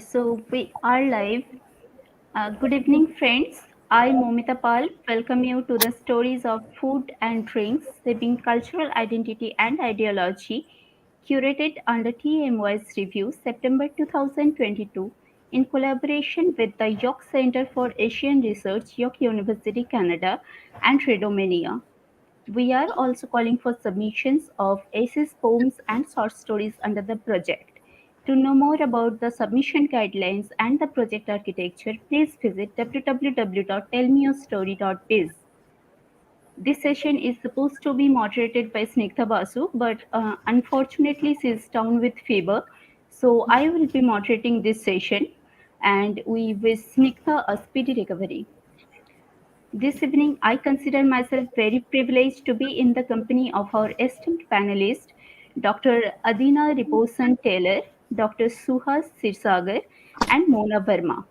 So we are live. Good evening, friends. I, Momita Pal, welcome you to the stories of food and drinks, shaping cultural identity and ideology, curated under TMYS Review, September 2022, in collaboration with the York Center for Asian Research, York University, Canada, and Redomania. We are also calling for submissions of essays, poems, and short stories under the project. To know more about the submission guidelines and the project architecture, please visit www.tellmeyourstory.biz. This session is supposed to be moderated by Snigdha Basu, but unfortunately she is down with fever. So I will be moderating this session and we wish Snigdha a speedy recovery. This evening, I consider myself very privileged to be in the company of our esteemed panelists, Dr. Adina Riposan-Taylor, Dr. Suhas Kshirsagar, and Mona Verma,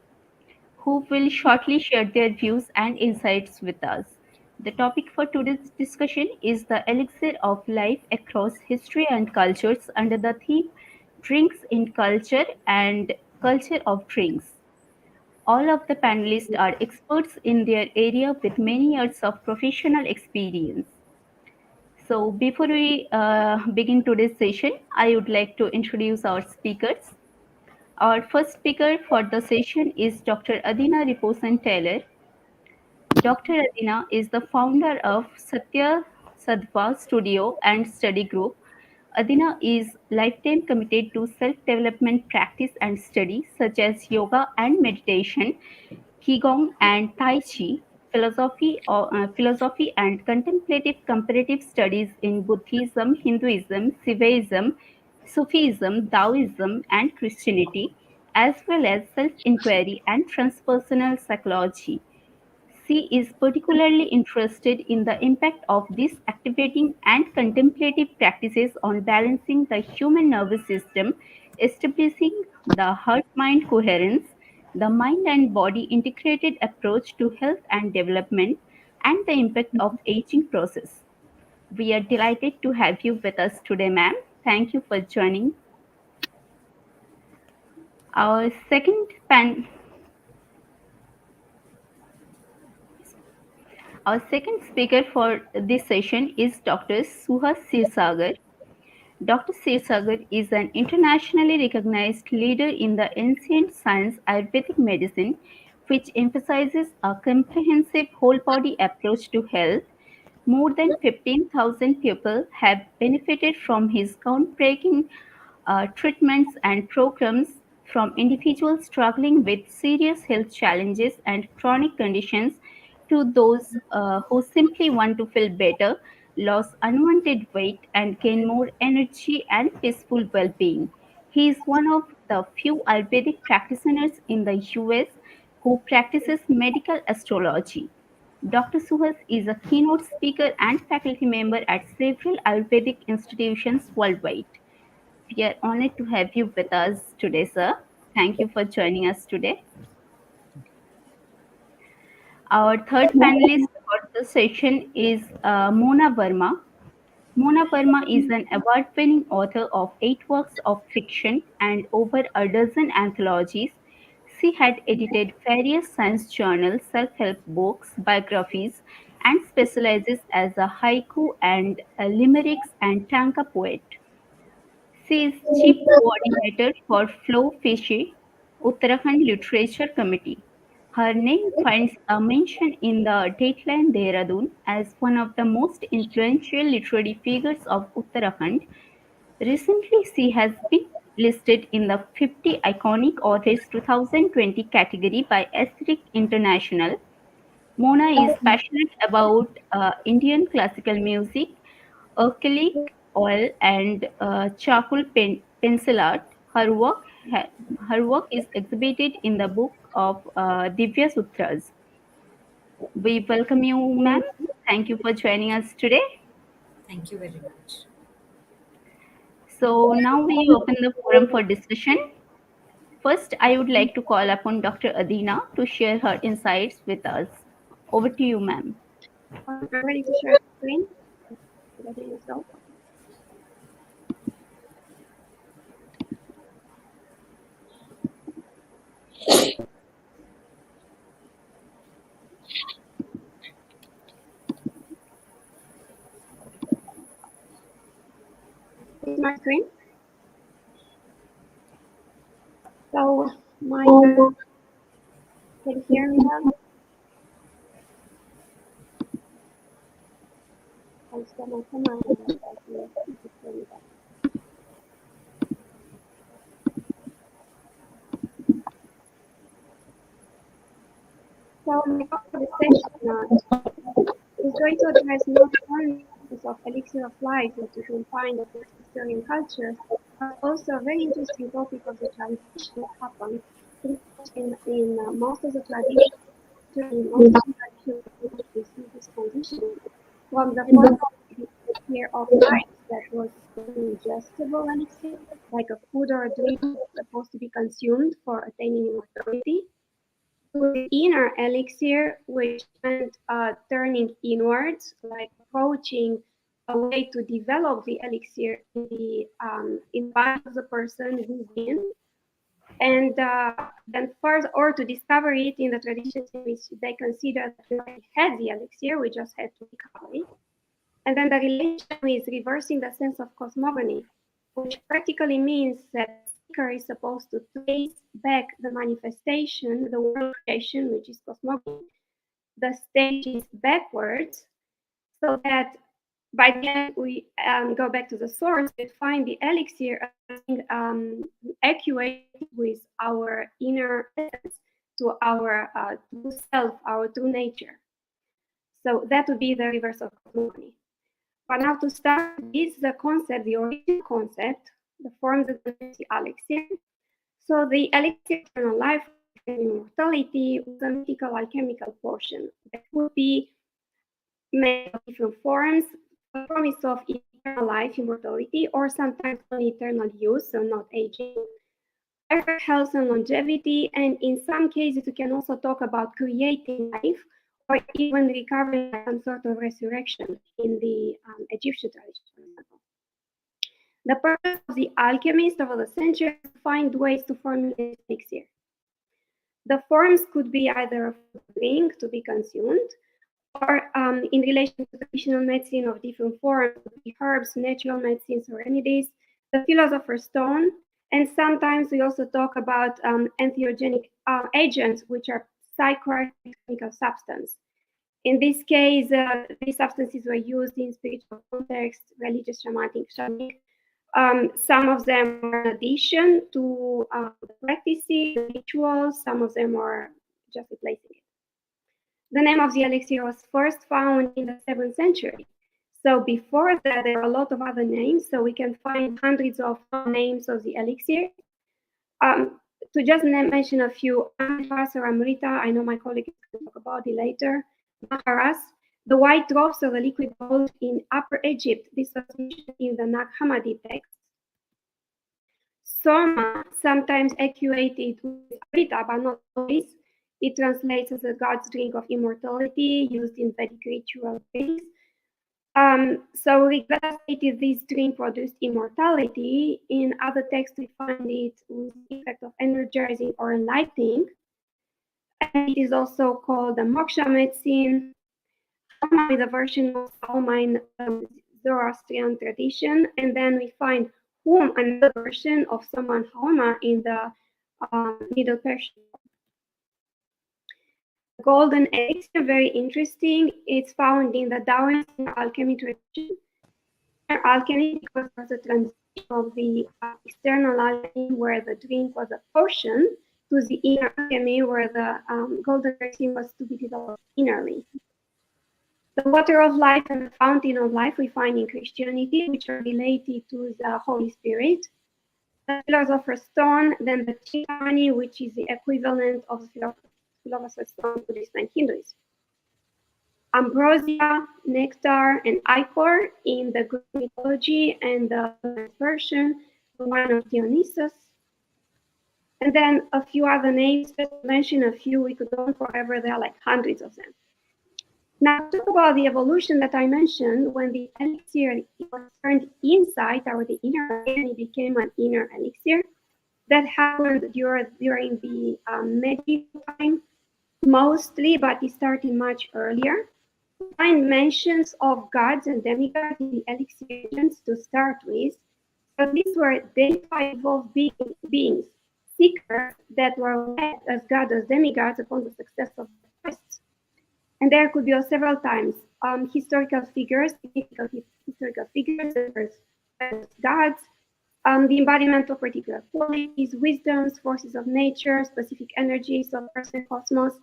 who will shortly share their views and insights with us. The topic for today's discussion is the elixir of life across history and cultures under the theme Drinks in Culture and Culture of Drinks. All of the panelists are experts in their area with many years of professional experience. So, before we begin today's session, I would like to introduce our speakers. Our first speaker for the session is Dr. Adina Riposan-Taylor. Dr. Adina is the founder of Satya Sadhva Studio and Study Group. Adina is lifetime committed to self-development practice and study such as yoga and meditation, Qigong and Tai Chi, philosophy and contemplative comparative studies in Buddhism, Hinduism, Sivaism, Sufism, Taoism, and Christianity, as well as self-inquiry and transpersonal psychology. She is particularly interested in the impact of these activating and contemplative practices on balancing the human nervous system, establishing the heart mind coherence, the mind and body integrated approach to health and development, and the impact of aging process. We are delighted to have you with us today, ma'am. Thank you for joining. Our second pan Our second speaker for this session is Dr. Suhas Kshirsagar. Dr. Kshirsagar is an internationally recognized leader in the ancient science Ayurvedic medicine, which emphasizes a comprehensive whole body approach to health. More than 15,000 people have benefited from his groundbreaking treatments and programs, from individuals struggling with serious health challenges and chronic conditions to those who simply want to feel better, lose unwanted weight, and gain more energy and peaceful well being. He is one of the few Ayurvedic practitioners in the US who practices medical astrology. Dr. Suhas is a keynote speaker and faculty member at several Ayurvedic institutions worldwide. We are honored to have you with us today, sir. Thank you for joining us today. Our third panelist for the session is Mona Verma. Mona Verma is an award winning author of 8 works of fiction and over a dozen anthologies. She had edited various science journals, self help books, biographies, and specializes as a haiku and a limericks and tanka poet. She is chief coordinator for Flow Fishy Uttarakhand Literature Committee. Her name finds a mention in the Dateline Dehradun as one of the most influential literary figures of Uttarakhand. Recently, she has been listed in the 50 Iconic Authors 2020 category by Aesthetic International. Mona is passionate about Indian classical music, acrylic oil, and charcoal pencil art. Her work is exhibited in the book of Divya Sutras. We welcome you, ma'am. Thank you for joining us today. Thank you very much. So now we open the forum for discussion. First, I would like to call upon Dr. Adina to share her insights with us. Over to you, ma'am. I'm ready to share the screen. Ready to go. My turn. Can you hear me now? I'll stop my camera and then I can hear me back. So my goal for this session is going to address not only the of elixir of life that you can find of history and culture, but also a very interesting topic of the transition that happens in most of the traditions, in most of the traditions, we see this transition from the form of the elixir of life that was an ingestible elixir, like a food or a drink supposed to be consumed for attaining immortality, to the inner elixir, which meant turning inwards, like approaching a way to develop the elixir in the body of the person within, and then first, or to discover it in the traditions in which they consider that we already had the elixir, we just had to recover it. And then the relation is reversing the sense of cosmogony, which practically means that the seeker is supposed to trace back the manifestation, the world creation, which is cosmogony, the stages backwards, so that by the end we go back to the source and find the elixir accurate with our inner essence, to our true self, our true nature. So that would be the reverse of cosmogony. But now to start with the concept, the original concept, the forms of the elixir. So the elixir of eternal life and immortality was a mythical alchemical potion that could be made of different forms, the promise of eternal life, immortality, or sometimes only eternal use, so not aging, perfect health and longevity, and in some cases we can also talk about creating life, or even recovering some sort of resurrection in the Egyptian tradition, for example. The purpose of the alchemists over the centuries is to find ways to formulate elixir. The forms could be either a drink to be consumed, or in relation to traditional medicine of different forms, herbs, natural medicines, or remedies, the philosopher's stone, and sometimes we also talk about entheogenic agents, which are psychoactive chemical substances. In this case, these substances were used in spiritual context, religious, shamanic. Some of them were in addition to the practices, the rituals, some of them were just replacing it. The name of the elixir was first found in the 7th century. So before that, there are a lot of other names. So we can find hundreds of names of the elixir. To just mention a few, Amrita or Amrita, I know my colleague is going to talk about it later. Maharas, the white drops of the liquid gold in Upper Egypt. This was mentioned in the Nag Hammadi text. Soma, sometimes equated with Amrita, but not always. It translates as a god's drink of immortality, used in Vedic ritual drinks. So regardless if this drink produced immortality, in other texts we find it with the effect of energizing or enlightening. And it is also called the moksha medicine. Homa is a version of Soma in Zoroastrian tradition, and then we find Hum, another version of Soma and Homa in the Middle Persian. Golden elixir, very interesting. It's found in the Taoist alchemy tradition. Alchemy, because of the transition of the external alchemy, where the drink was a potion, to the inner alchemy, where the golden elixir was to be developed innerly. The water of life and the fountain of life we find in Christianity, which are related to the Holy Spirit. The philosopher's stone, then the Chintamani, which is the equivalent of the philosopher's stone Buddhist and Hinduism. Ambrosia, nectar, and ichor in the Greek mythology, and the version, the wine of Dionysus. And then a few other names, just to mention a few, we could go on forever, there are like hundreds of them. Now, talk about the evolution that I mentioned. When the elixir was turned inside, or the inner, and it became an inner elixir. That happened during the medieval time, mostly, but it started much earlier. We find mentions of gods and demigods in the elixir agents to start with. So these were deified evolved beings, seekers that were led as gods, demigods upon the success of the quest. And there could be several times historical figures, significant historical figures, as gods, the embodiment of particular qualities, wisdoms, forces of nature, specific energies of Earth and cosmos.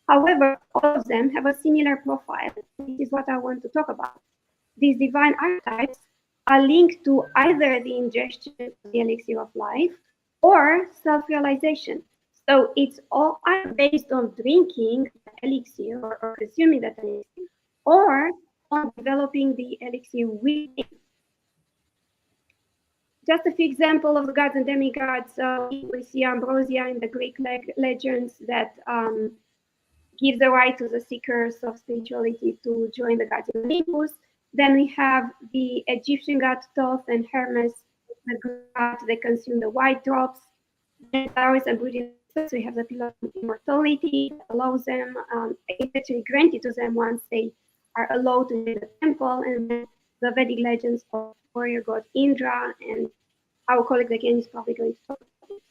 However, all of them have a similar profile. This is what I want to talk about. These divine archetypes are linked to either the ingestion of the elixir of life or self-realization. So it's all either based on drinking the elixir or consuming that elixir, or on developing the elixir within. Just a few examples of the gods and demigods. We see ambrosia in the Greek legends that gives the right to the seekers of spirituality to join the gods in Olympus. Then we have the Egyptian god Thoth and Hermes, the god that consume the white drops. Then Taoist and Buddhist, so we have the pillar of immortality that allows them, it's actually granted to them once they are allowed to enter the temple. And then the Vedic legends of warrior god Indra, and our colleague again is probably going to talk about it.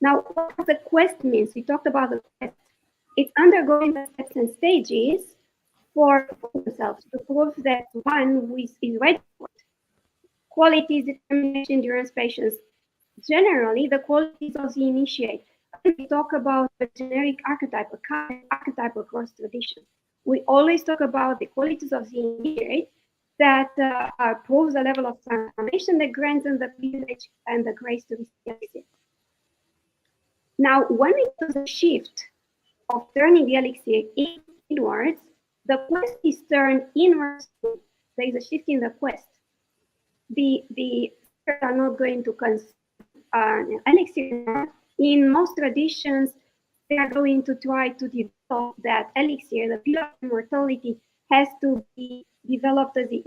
Now, what the quest means, we talked about the quest. It's undergoing the steps and stages for themselves to prove that one is ready for it. Qualities, determination, endurance, patience. Generally, the qualities of the initiate. We talk about the generic archetype, a kind of archetype across traditions. We always talk about the qualities of the initiate that proves the level of transformation that grants them the privilege and the grace to receive it. Now, when it does a shift of turning the elixir inwards, the quest is turned inwards. There is a shift in the quest. The seekers are not going to consume elixir. In most traditions, they are going to try to develop that elixir. The pillar of immortality has to be developed as the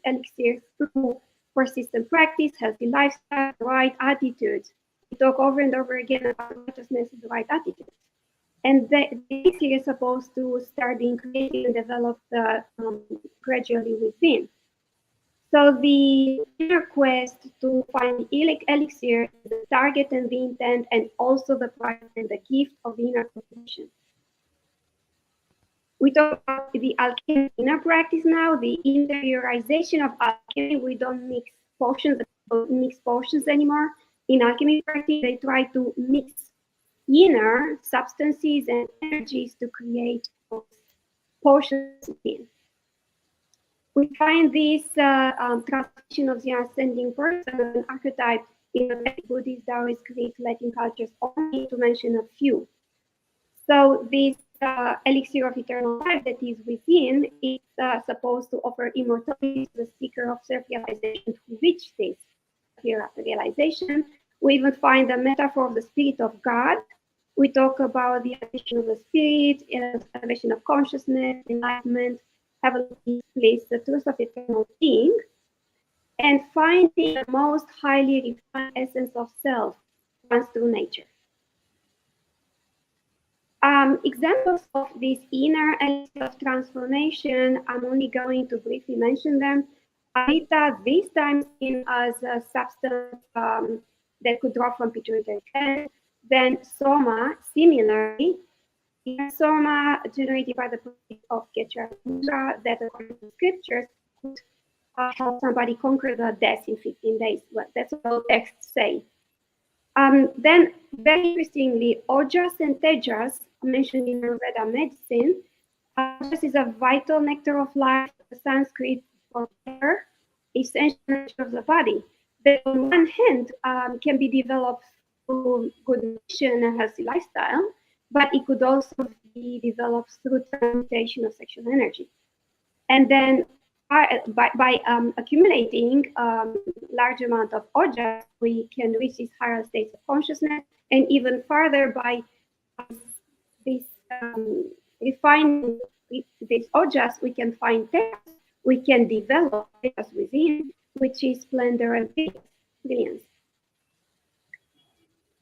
elixir through persistent practice, healthy lifestyle, right attitude. We talk over and over again about righteousness and the right attitude. And the elixir is supposed to start being created and developed gradually within. So the inner quest to find the elixir is the target and the intent, and also the prize and the gift of the inner cultivation. We talk about the alchemy inner practice now, the interiorization of alchemy. We don't mix potions anymore. In alchemy practice, they try to mix inner substances and energies to create potions within. We find this translation of the ascending person as an archetype in the Buddhist, Taoist, Greek, Latin cultures, only to mention a few. So this elixir of eternal life that is within is supposed to offer immortality to the seeker of self-realization to reach this realization. We even find the metaphor of the spirit of God. We talk about the elevation of the spirit, elevation of consciousness, enlightenment, heavenly bliss, the truth of eternal being, and finding the most highly refined essence of self runs through nature. Examples of this inner elixir of transformation, I'm only going to briefly mention them. Amrita, this time seen as a substance that could draw from pituitary gland. Then Soma, similarly, Soma generated by the process of kshirsagar that, according to scriptures, could help somebody conquer the death in 15 days. Well, that's what the texts say. Then, very interestingly, Ojas and Tejas, mentioned in Ayurveda medicine. Ojas is a vital nectar of life, the Sanskrit for air, essential nature of the body. That on one hand can be developed through good nutrition and healthy lifestyle, but it could also be developed through transmutation of sexual energy. And then by accumulating large amount of ojas, we can reach these higher states of consciousness, and even further by this refining these ojas, we can find tejas. We can develop tejas within, which is splendor and brilliance.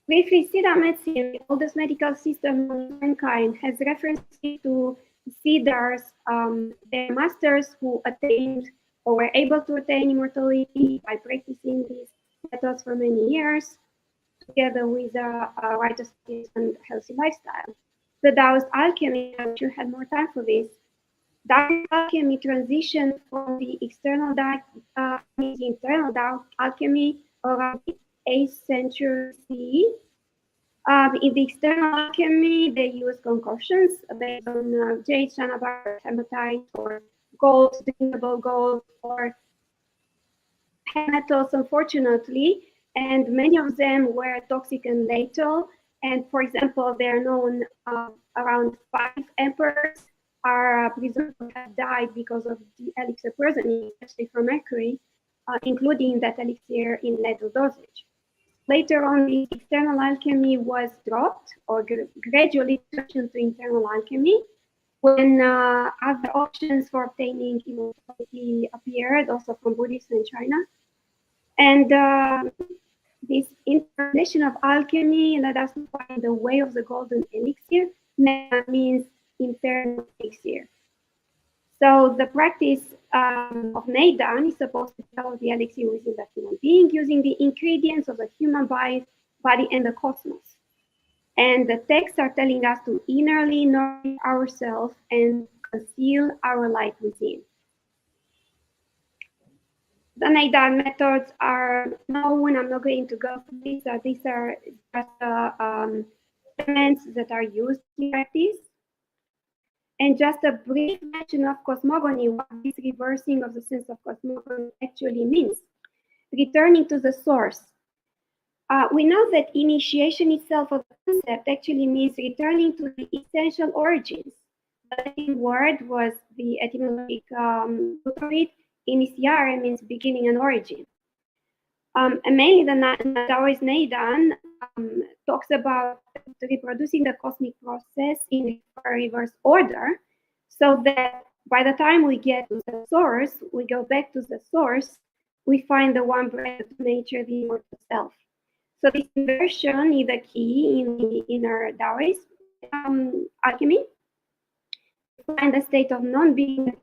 Briefly, Siddha medicine, the oldest medical system of mankind, has references to Siddhas, their masters who attained or were able to attain immortality by practicing these methods for many years. together with a righteous practice and healthy lifestyle. The Taoist alchemy, I wish you had more time for this. Taoist alchemy transitioned from the external the internal Tao alchemy around the 8th century CE. In the external alchemy, they use concoctions based on jade, shanabar, hematite, or gold, drinkable gold, or metals, unfortunately, and many of them were toxic and lethal. And for example, they are known around 5 emperors are presumed to have died because of the elixir poisoning, especially from mercury, including that elixir in lethal dosage. Later on, the external alchemy was dropped or gradually transitioned to internal alchemy when other options for obtaining immortality appeared, also from Buddhism in China. And this incarnation of alchemy led us to find the way of the golden elixir. That means internal elixir. So the practice of Neidan is supposed to develop the elixir within the human being using the ingredients of the human body and the cosmos. And the texts are telling us to innerly nourish ourselves and conceal our light within. The Neidan methods are known. I'm not going to go through these. These are just elements that are used in practice. And just a brief mention of cosmogony, what this reversing of the sense of cosmogony actually means. Returning to the source. We know that initiation itself of the concept actually means returning to the essential origins. The Latin word was the etymologic root of it. Initiare means beginning and origin. And mainly the Taoist Neidan talks about reproducing the cosmic process in reverse order, so that by the time we get to the source, we go back to the source, we find the one breath of nature, the immortal self. So this inversion is the key in the inner Taoist alchemy. Find a state of non-being,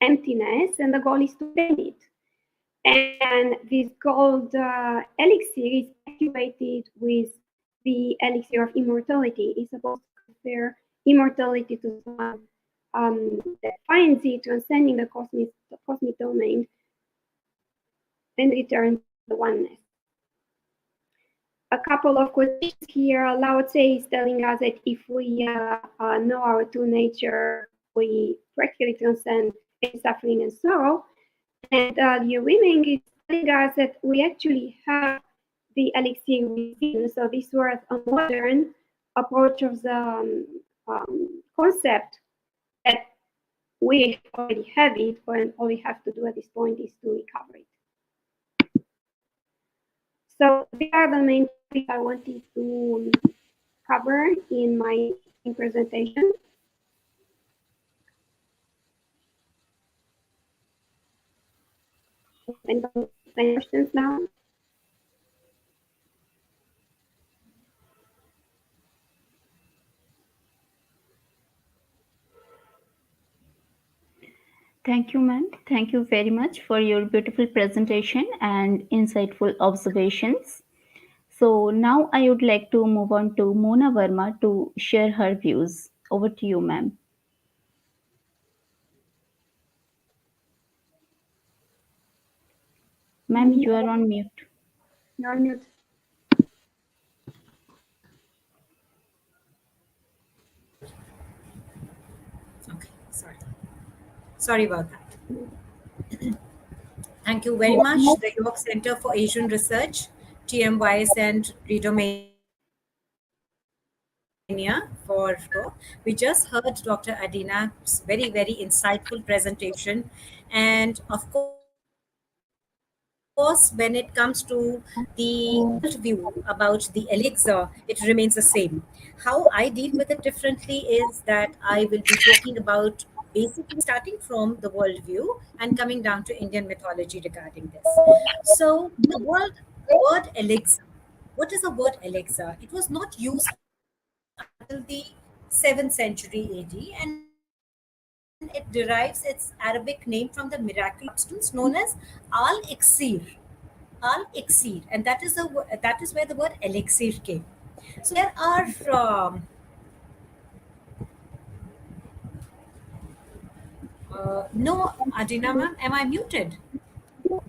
emptiness, and the goal is to attain it. And this gold elixir is activated with the elixir of immortality. It's supposed to confer immortality to someone that finds it, transcending the cosmic domain, and return to the oneness. A couple of quotations here. Lao Tse is telling us that if we know our true nature, we practically transcend suffering and sorrow. And Liu Wiming is telling us that we actually have the elixir within. So this was a modern approach of the concept that we already have it, and all we have to do at this point is to recover it. So these are the main topics I wanted to cover in my presentation. Any questions now? Thank you, ma'am. Thank you very much for your beautiful presentation and insightful observations. So now I would like to move on to Mona Verma to share her views. Over to you, ma'am. Ma'am, you are on mute. You're on mute. Okay, sorry. Sorry about that. Thank you very much, the York Center for Asian Research, TMYS, and Redomania for we just heard Dr. Adina's very insightful presentation, and of course, when it comes to the worldview about the elixir, it remains the same. How I deal with it differently is that I will be talking about basically starting from the worldview and coming down to Indian mythology regarding this. So, word elixir. What is the word elixir? It was not used until the 7th century AD, and it derives its Arabic name from the miraculous substance known as al-iksir. elixir, and that is where the word elixir came. So there are no, Adina ma'am, am I muted?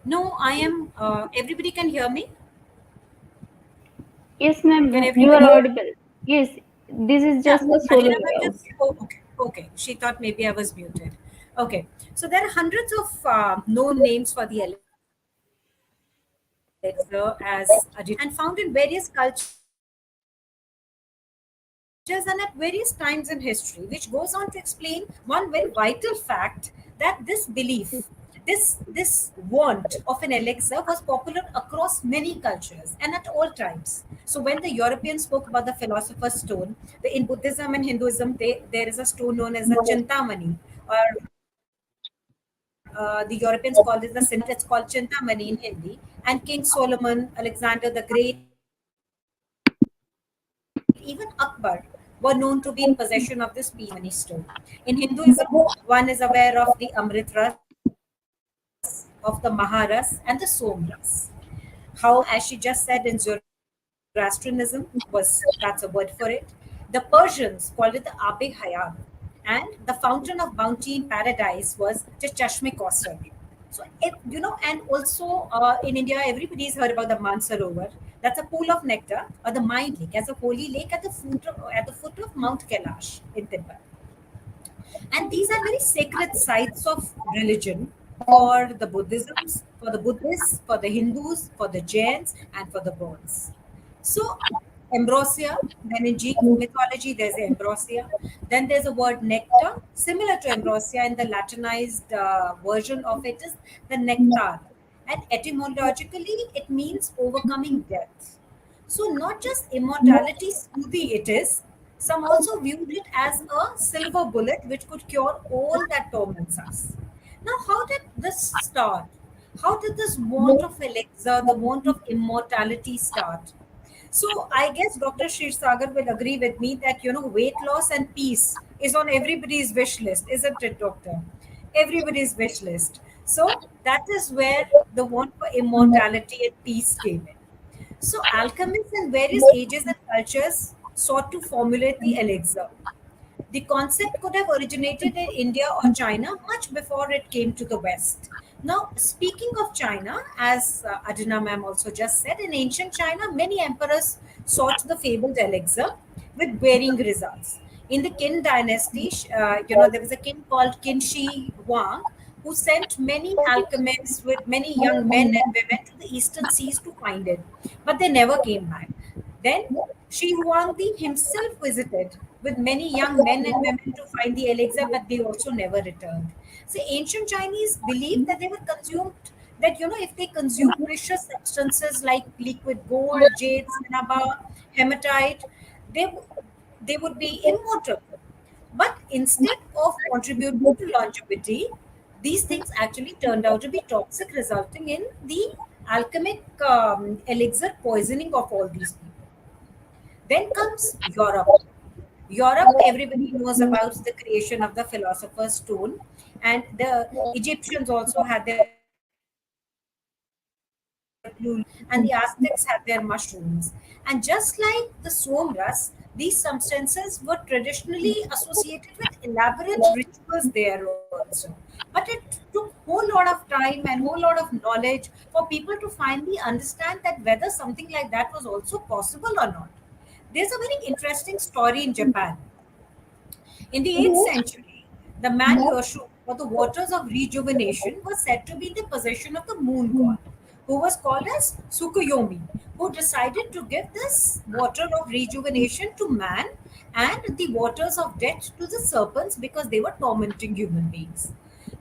No, I am. Everybody can hear me. Yes, ma'am, Can you are everybody? audible. Yes, this is Yeah, just a solo Adina ma'am layout. just. Oh, okay, okay. She thought maybe I was muted. Okay, so there are hundreds of known names for the elixir as Adina said, and found in various cultures and at various times in history, which goes on to explain one very vital fact that this belief, this want of an elixir was popular across many cultures and at all times. So when the Europeans spoke about the philosopher's stone, in Buddhism and Hinduism, there is a stone known as a Chintamani, or the Europeans call it the Sinatra. It's called Chintamani in Hindi. And King Solomon, Alexander the Great, even Akbar were known to be in possession of this Chintamani stone. In Hinduism, one is aware of the Amritras of the Maharas, of the Maharas and the Somras. However, as she just said, in Zoroastrianism that's a word for it. The Persians called it the Abe Hayat, and the fountain of bounty in paradise was the Chashme Kausar. So, and also in India, everybody's heard about the Mansarovar. That's a pool of nectar, or the mind lake, as a holy lake at the foot of Mount Kailash in Tibet. And these are very sacred sites of religion for the Buddhisms, for the Buddhists, for the Hindus, for the Jains, and for the Gauls. So, ambrosia, then in Greek mythology, there's ambrosia. Then there's a word nectar, similar to ambrosia, in the Latinized version of it is the nectar. And etymologically, it means overcoming death. So, not just immortality smoothie it is, some also viewed it as a silver bullet which could cure all that torments us. Now, how did this start? How did this want of elixir, the want of immortality start? So, I guess Dr. Kshirsagar will agree with me that, weight loss and peace is on everybody's wish list, isn't it, Doctor? Everybody's wish list. So, that is where the want for immortality and peace came in. So, alchemists in various ages and cultures sought to formulate the elixir. The concept could have originated in India or China much before it came to the West. Now, speaking of China, as Adina ma'am also just said, in ancient China, many emperors sought the fabled elixir with varying results. In the Qin dynasty, there was a king called Qin Shi Huang who sent many alchemists with many young men and women to the eastern seas to find it, but they never came back. Then Shi Huangdi himself visited with many young men and women to find the elixir, but they also never returned. So ancient Chinese believed that they were consumed, that if they consumed precious substances like liquid gold, jade, cinnabar, hematite, they they would be immortal. But instead of contributing to longevity, these things actually turned out to be toxic, resulting in the alchemic elixir poisoning of all these people. Then comes Europe. Europe, everybody knows about the creation of the philosopher's stone, and the Egyptians also had their blue light, and the Aztecs had their mushrooms. And just like the Somras, these substances were traditionally associated with elaborate rituals there also. But it took whole lot of time and whole lot of knowledge for people to finally understand that whether something like that was also possible or not. There's a very interesting story in Japan. In the 8th century, the man Yoshu, for the waters of rejuvenation, was said to be in the possession of the moon god, who was called as Tsukuyomi, who decided to give this water of rejuvenation to man and the waters of death to the serpents because they were tormenting human beings.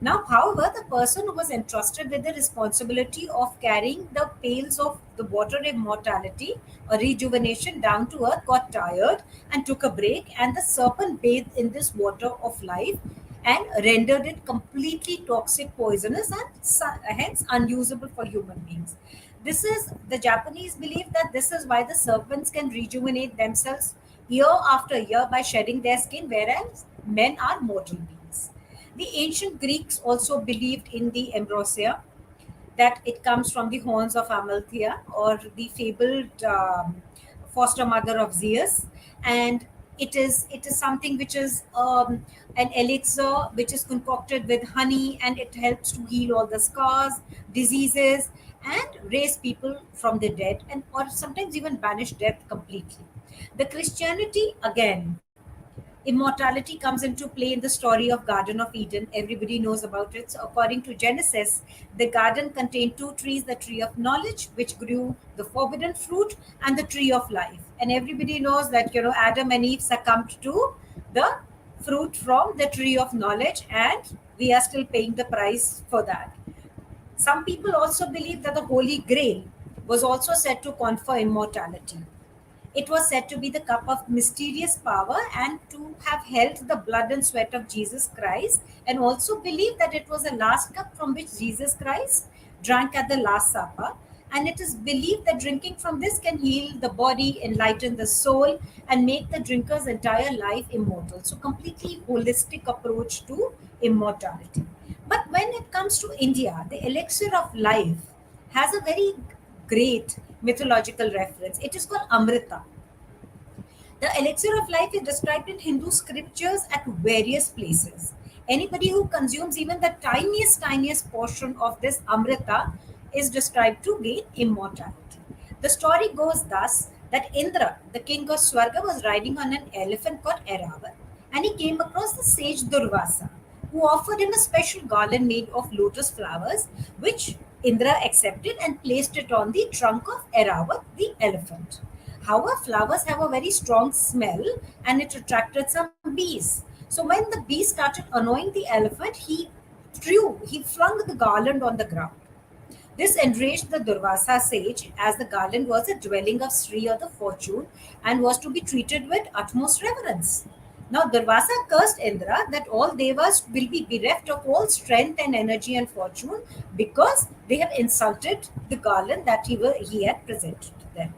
Now, however, the person who was entrusted with the responsibility of carrying the pails of the water immortality or rejuvenation down to earth got tired and took a break, and the serpent bathed in this water of life and rendered it completely toxic, poisonous, and hence unusable for human beings. This is the Japanese believe that this is why the serpents can rejuvenate themselves year after year by shedding their skin, whereas men are mortal beings. The ancient Greeks also believed in the ambrosia. that it comes from the horns of Amalthea, or the fabled foster mother of Zeus, and it is something which is an elixir which is concocted with honey, and it helps to heal all the scars, diseases, and raise people from the dead, and or sometimes even banish death completely. The Christianity, again, immortality comes into play in the story of Garden of Eden. Everybody knows about it. So according to Genesis, the garden contained two trees: the tree of knowledge, which grew the forbidden fruit, and the tree of life. And everybody knows that, Adam and Eve succumbed to the fruit from the tree of knowledge, and we are still paying the price for that. Some people also believe that the Holy Grail was also said to confer immortality. It was said to be the cup of mysterious power and to have held the blood and sweat of Jesus Christ, and also believed that it was the last cup from which Jesus Christ drank at the Last Supper. And it is believed that drinking from this can heal the body, enlighten the soul, and make the drinker's entire life immortal. So, completely holistic approach to immortality. But when it comes to India, the elixir of life has a very great mythological reference. It is called Amrita. The elixir of life is described in Hindu scriptures at various places. Anybody who consumes even the tiniest portion of this Amrita is described to gain immortality. The story goes thus, that Indra, the king of Swarga, was riding on an elephant called Eravat, and he came across the sage Durvasa, who offered him a special garland made of lotus flowers, which Indra accepted and placed it on the trunk of Eravat, the elephant. However, flowers have a very strong smell, and it attracted some bees. So when the bees started annoying the elephant, he flung the garland on the ground. This enraged the Durvasa sage, as the garland was a dwelling of Sri, or the fortune, and was to be treated with utmost reverence. Now Durvasa cursed Indra that all devas will be bereft of all strength and energy and fortune, because they have insulted the garland that he had presented to them.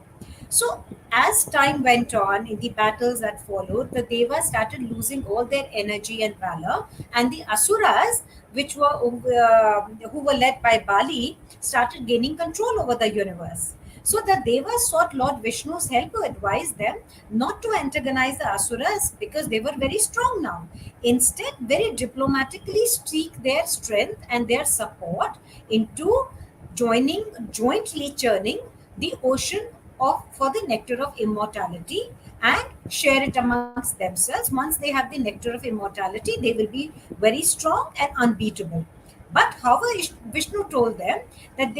So, as time went on in the battles that followed, the Devas started losing all their energy and valor, and the Asuras, who were led by Bali, started gaining control over the universe. So the Devas sought Lord Vishnu's help to advise them not to antagonize the Asuras, because they were very strong now. Instead, very diplomatically seek their strength and their support into jointly churning the ocean for the nectar of immortality, and share it amongst themselves. Once they have the nectar of immortality, they will be very strong and unbeatable. But however, Vishnu told them that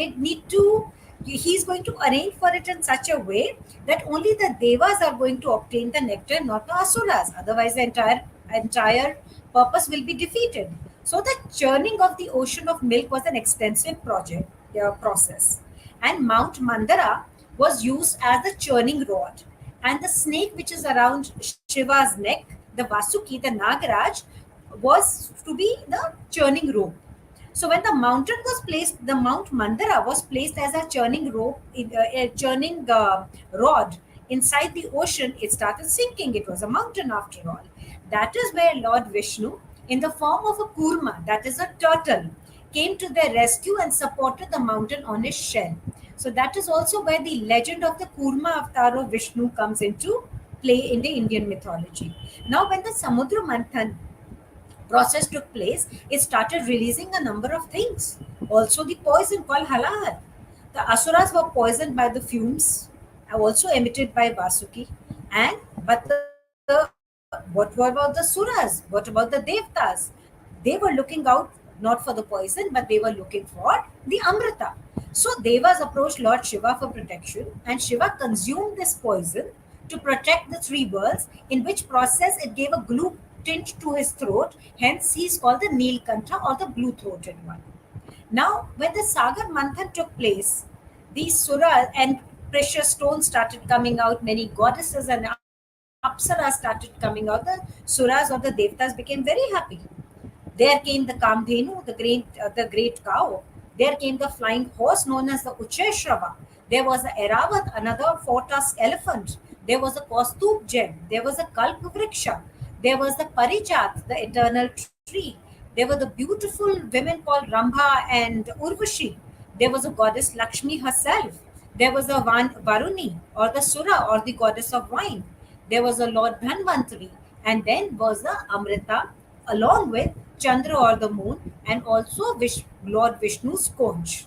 he's going to arrange for it in such a way that only the devas are going to obtain the nectar, not the asuras. Otherwise, the entire purpose will be defeated. So the churning of the ocean of milk was an extensive process, and Mount Mandara was used as the churning rod, and the snake which is around Shiva's neck, the Vasuki, the Nagaraj, was to be the churning rope. So when the Mount Mandara was placed as a churning rope, a churning rod inside the ocean, it started sinking. It was a mountain after all. That is where Lord Vishnu, in the form of a kurma, that is a turtle, came to their rescue and supported the mountain on his shell. So that is also where the legend of the Kurma avatar of Vishnu comes into play in the Indian mythology. Now, when the Samudra Manthan process took place, it started releasing a number of things. Also, the poison called halal. The asuras were poisoned by the fumes, also emitted by Vasuki. What about the suras? What about the devtas? They were looking out not for the poison, but they were looking for the Amrita. So devas approached Lord Shiva for protection, and Shiva consumed this poison to protect the three worlds, in which process it gave a glue tint to his throat. Hence, he is called the Neelkantha, or the blue-throated one. Now, when the Sagar Manthan took place, these suras and precious stones started coming out. Many goddesses and apsaras started coming out. The suras or the devtas became very happy. There came the Kamdhenu, the great cow. There came the flying horse known as the Ucheshrava. There was the Eravat, another four-tusked elephant. There was a Kaustubh gem. There was a Kalp Vriksha. There was the Parijat, the eternal tree. There were the beautiful women called Rambha and Urvashi. There was a goddess Lakshmi herself. There was a Varuni, or the Sura, or the goddess of wine. There was a Lord Dhanvantari, and then was the Amrita, along with Chandra or the moon, and also Lord Vishnu's conch.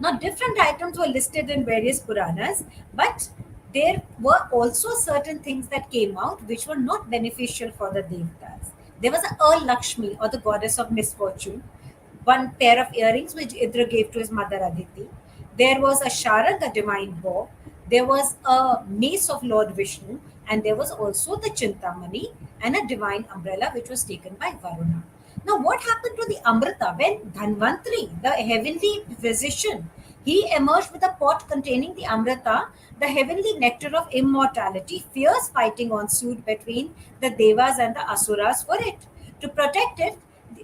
Now, different items were listed in various Puranas, but there were also certain things that came out which were not beneficial for the Devtas. There was a Lakshmi, or the goddess of misfortune, one pair of earrings which Indra gave to his mother Aditi. There was a Sharang, a divine bow. There was a mace of Lord Vishnu, and there was also the Chintamani and a divine umbrella which was taken by Varuna. Now, what happened to the Amrita when Dhanvantari, the heavenly physician, he emerged with a pot containing the Amrita, the heavenly nectar of immortality? Fierce fighting ensued between the Devas and the Asuras for it. To protect it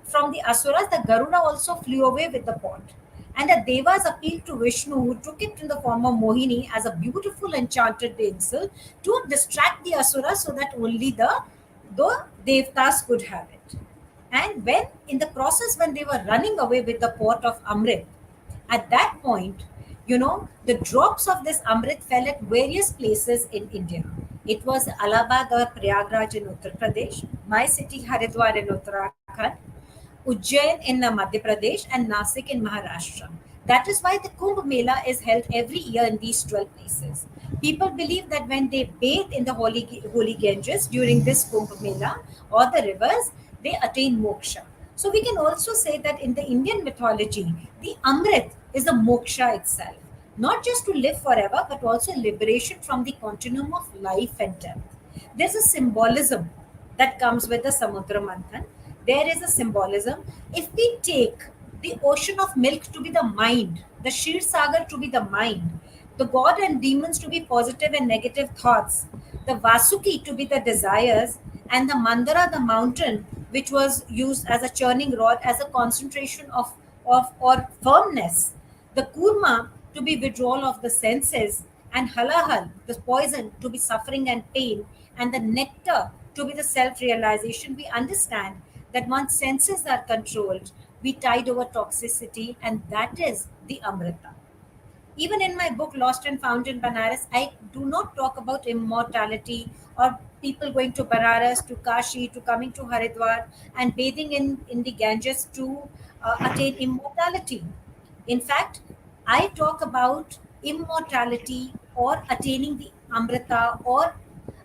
from the Asuras, the Garuda also flew away with the pot. And the Devas appealed to Vishnu, who took it in the form of Mohini as a beautiful enchanted damsel to distract the Asuras so that only the Devtas could have it. And when, in the process, when they were running away with the pot of Amrit, at that point, the drops of this Amrit fell at various places in India. It was Allahabad or Prayagraj in Uttar Pradesh, my city Haridwar in Uttarakhand, Ujjain in Madhya Pradesh, and Nasik in Maharashtra. That is why the Kumbh Mela is held every year in these 12 places. People believe that when they bathe in the holy Ganges during this Kumbh Mela or the rivers, they attain moksha. So we can also say that in the Indian mythology, the Amrit is the moksha itself, not just to live forever, but also liberation from the continuum of life and death. There's a symbolism that comes with the Samudra Manthan. There is a symbolism. If we take the ocean of milk to be the mind, the kshirsagar to be the mind, the god and demons to be positive and negative thoughts, the Vasuki to be the desires, and the Mandara, the mountain, which was used as a churning rod, as a concentration of or firmness, the Kurma to be withdrawal of the senses, and Halahal, the poison, to be suffering and pain, and the nectar to be the self realization. We understand that once senses are controlled, we tide over toxicity, and that is the Amrita. Even in my book, Lost and Found in Banaras, I do not talk about immortality or people going to Banaras, to Kashi, to coming to Haridwar and bathing in the Ganges to attain immortality. In fact, I talk about immortality or attaining the Amrita or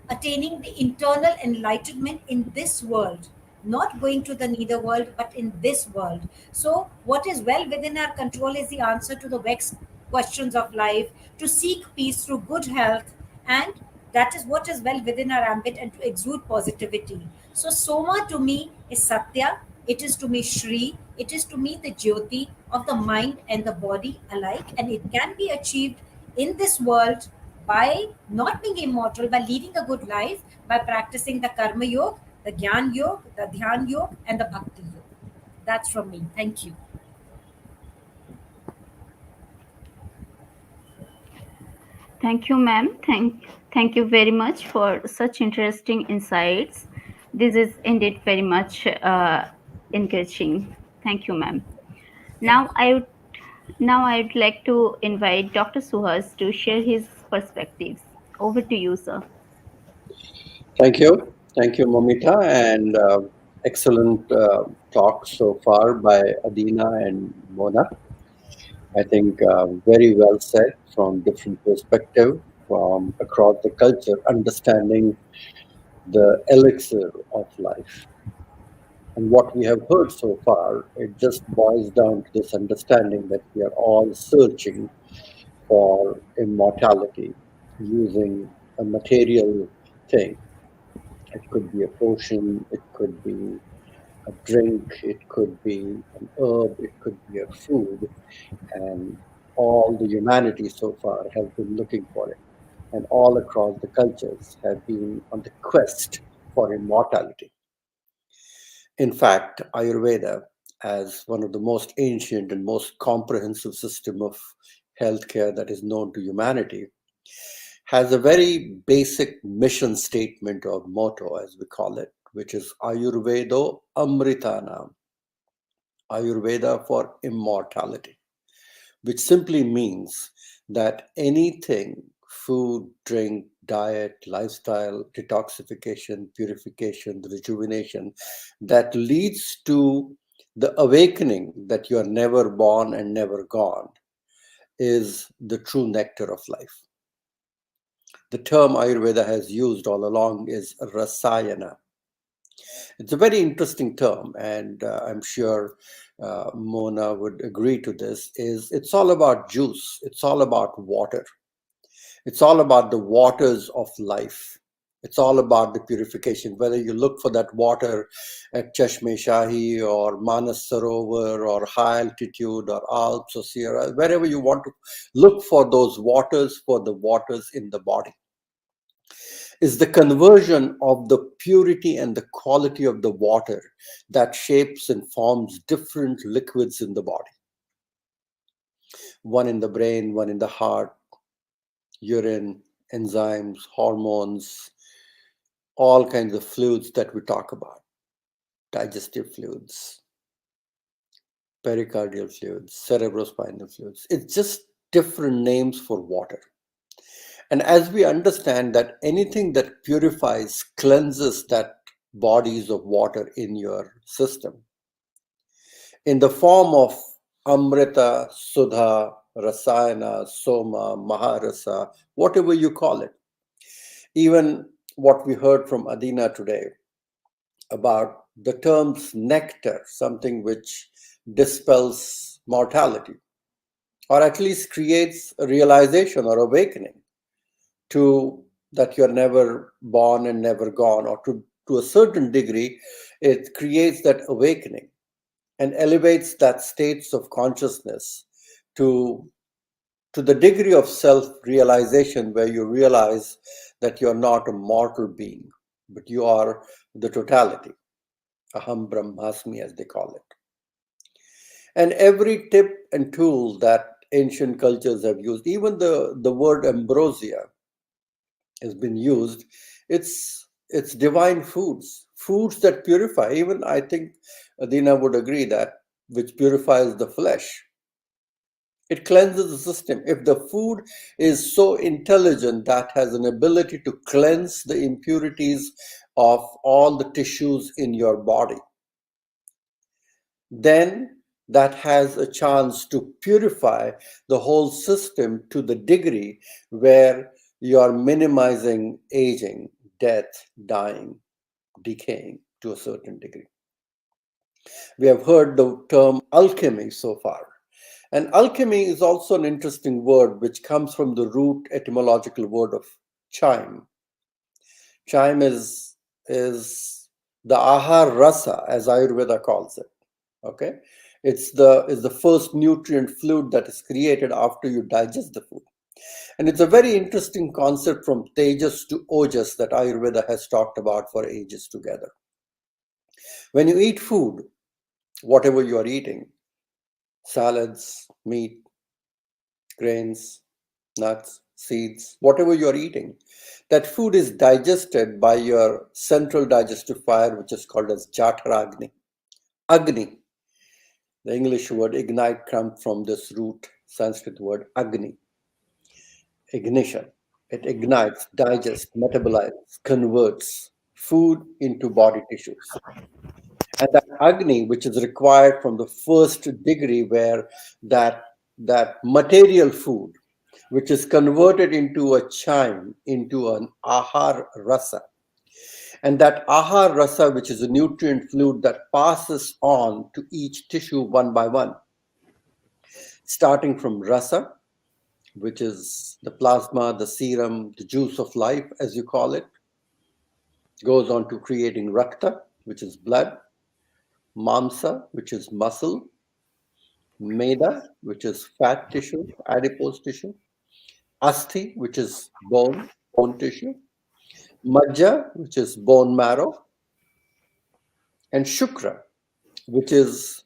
attaining the internal enlightenment in this world, not going to the nether world, but in this world. So, what is well within our control is the answer to the vexed questions of life, to seek peace through good health, and that is what is well within our ambit, and to exude positivity. So, Soma to me is Satya, it is to me Shri, it is to me the Jyoti of the mind and the body alike, and it can be achieved in this world by not being immortal, by leading a good life, by practicing the Karma Yoga, the Gyan Yoga, the Dhyan Yoga, and the Bhakti Yoga. That's from me. Thank you. Thank you, ma'am. Thank you very much for such interesting insights. This is indeed very much encouraging. Thank you, ma'am. Thank Now I would now I'd like to invite Dr. Suhas to share his perspectives. Over to you, sir. Thank you. Thank you, Momita, and excellent talk so far by Adina and Mona. I think very well said from different perspective from across the culture, understanding the elixir of life. And what we have heard so far, it just boils down to this understanding that we are all searching for immortality using a material thing. It could be a potion, it could be a drink, it could be an herb, it could be a food, and all the humanity so far has been looking for it. And all across the cultures have been on the quest for immortality. In fact, Ayurveda, as one of the most ancient and most comprehensive system of healthcare that is known to humanity, has a very basic mission statement or motto, as we call it, which is Ayurvedo Amritana, Ayurveda for immortality. which simply means that anything, food, drink, diet, lifestyle, detoxification, purification, rejuvenation, that leads to the awakening that you are never born and never gone, is the true nectar of life. The term Ayurveda has used all along is Rasayana. It's a very interesting term, and I'm sure Mona would agree to this. Is it's all about juice. It's all about water. It's all about the waters of life. It's all about the purification. Whether you look for that water at Chashme Shahi or Manas Sarovar or high altitude or Alps or Sierra, wherever you want to look for those waters, for the waters in the body, is the conversion of the purity and the quality of the water that shapes and forms different liquids in the body. One in the brain, one in the heart, urine, enzymes, hormones, all kinds of fluids that we talk about, digestive fluids, pericardial fluids, cerebrospinal fluids. It's just different names for water. And as we understand that anything that purifies, cleanses that bodies of water in your system, in the form of Amrita, Sudha, Rasayana, Soma, Maharasa, whatever you call it. Even what we heard from Adina today about the terms nectar, something which dispels mortality, or at least creates a realization or awakening to that you're never born and never gone, or to a certain degree, it creates that awakening and elevates that states of consciousness to the degree of self-realization where you realize that you're not a mortal being, but you are the totality, aham brahmasmi as they call it. And every tip and tool that ancient cultures have used, even the word ambrosia has been used, it's divine foods that purify. Even I think Adina would agree that which purifies the flesh. It cleanses the system. If the food is so intelligent that has an ability to cleanse the impurities of all the tissues in your body, then that has a chance to purify the whole system to the degree where you are minimizing aging, death, dying, decaying to a certain degree. We have heard the term alchemy so far. And alchemy is also an interesting word which comes from the root etymological word of chime. Chime is the ahar rasa, as Ayurveda calls it. Okay, it's the first nutrient fluid that is created after you digest the food. And it's a very interesting concept from tejas to ojas that Ayurveda has talked about for ages together. When you eat food, whatever you are eating, salads, meat, grains, nuts, seeds, whatever you are eating, that food is digested by your central digestive fire, which is called as Jataragni. Agni, the English word ignite, comes from this root Sanskrit word Agni, ignition. It ignites, digests, metabolizes, converts food into body tissues. And that Agni, which is required from the first degree, where that material food, which is converted into a chime, into an ahar rasa. And that ahar rasa, which is a nutrient fluid that passes on to each tissue one by one, starting from rasa, which is the plasma, the serum, the juice of life, as you call it, goes on to creating rakta, which is blood, mamsa, which is muscle, meda, which is fat tissue, adipose tissue, asthi, which is bone tissue, majja, which is bone marrow, and shukra, which is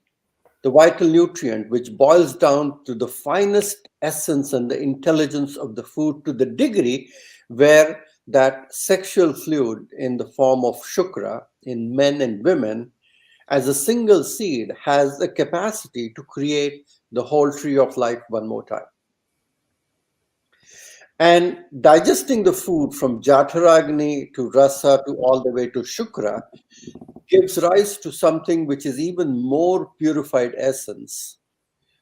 the vital nutrient which boils down to the finest essence and the intelligence of the food to the degree where that sexual fluid in the form of shukra in men and women as a single seed has the capacity to create the whole tree of life one more time. And digesting the food from Jatharagni to Rasa to all the way to Shukra gives rise to something which is even more purified essence,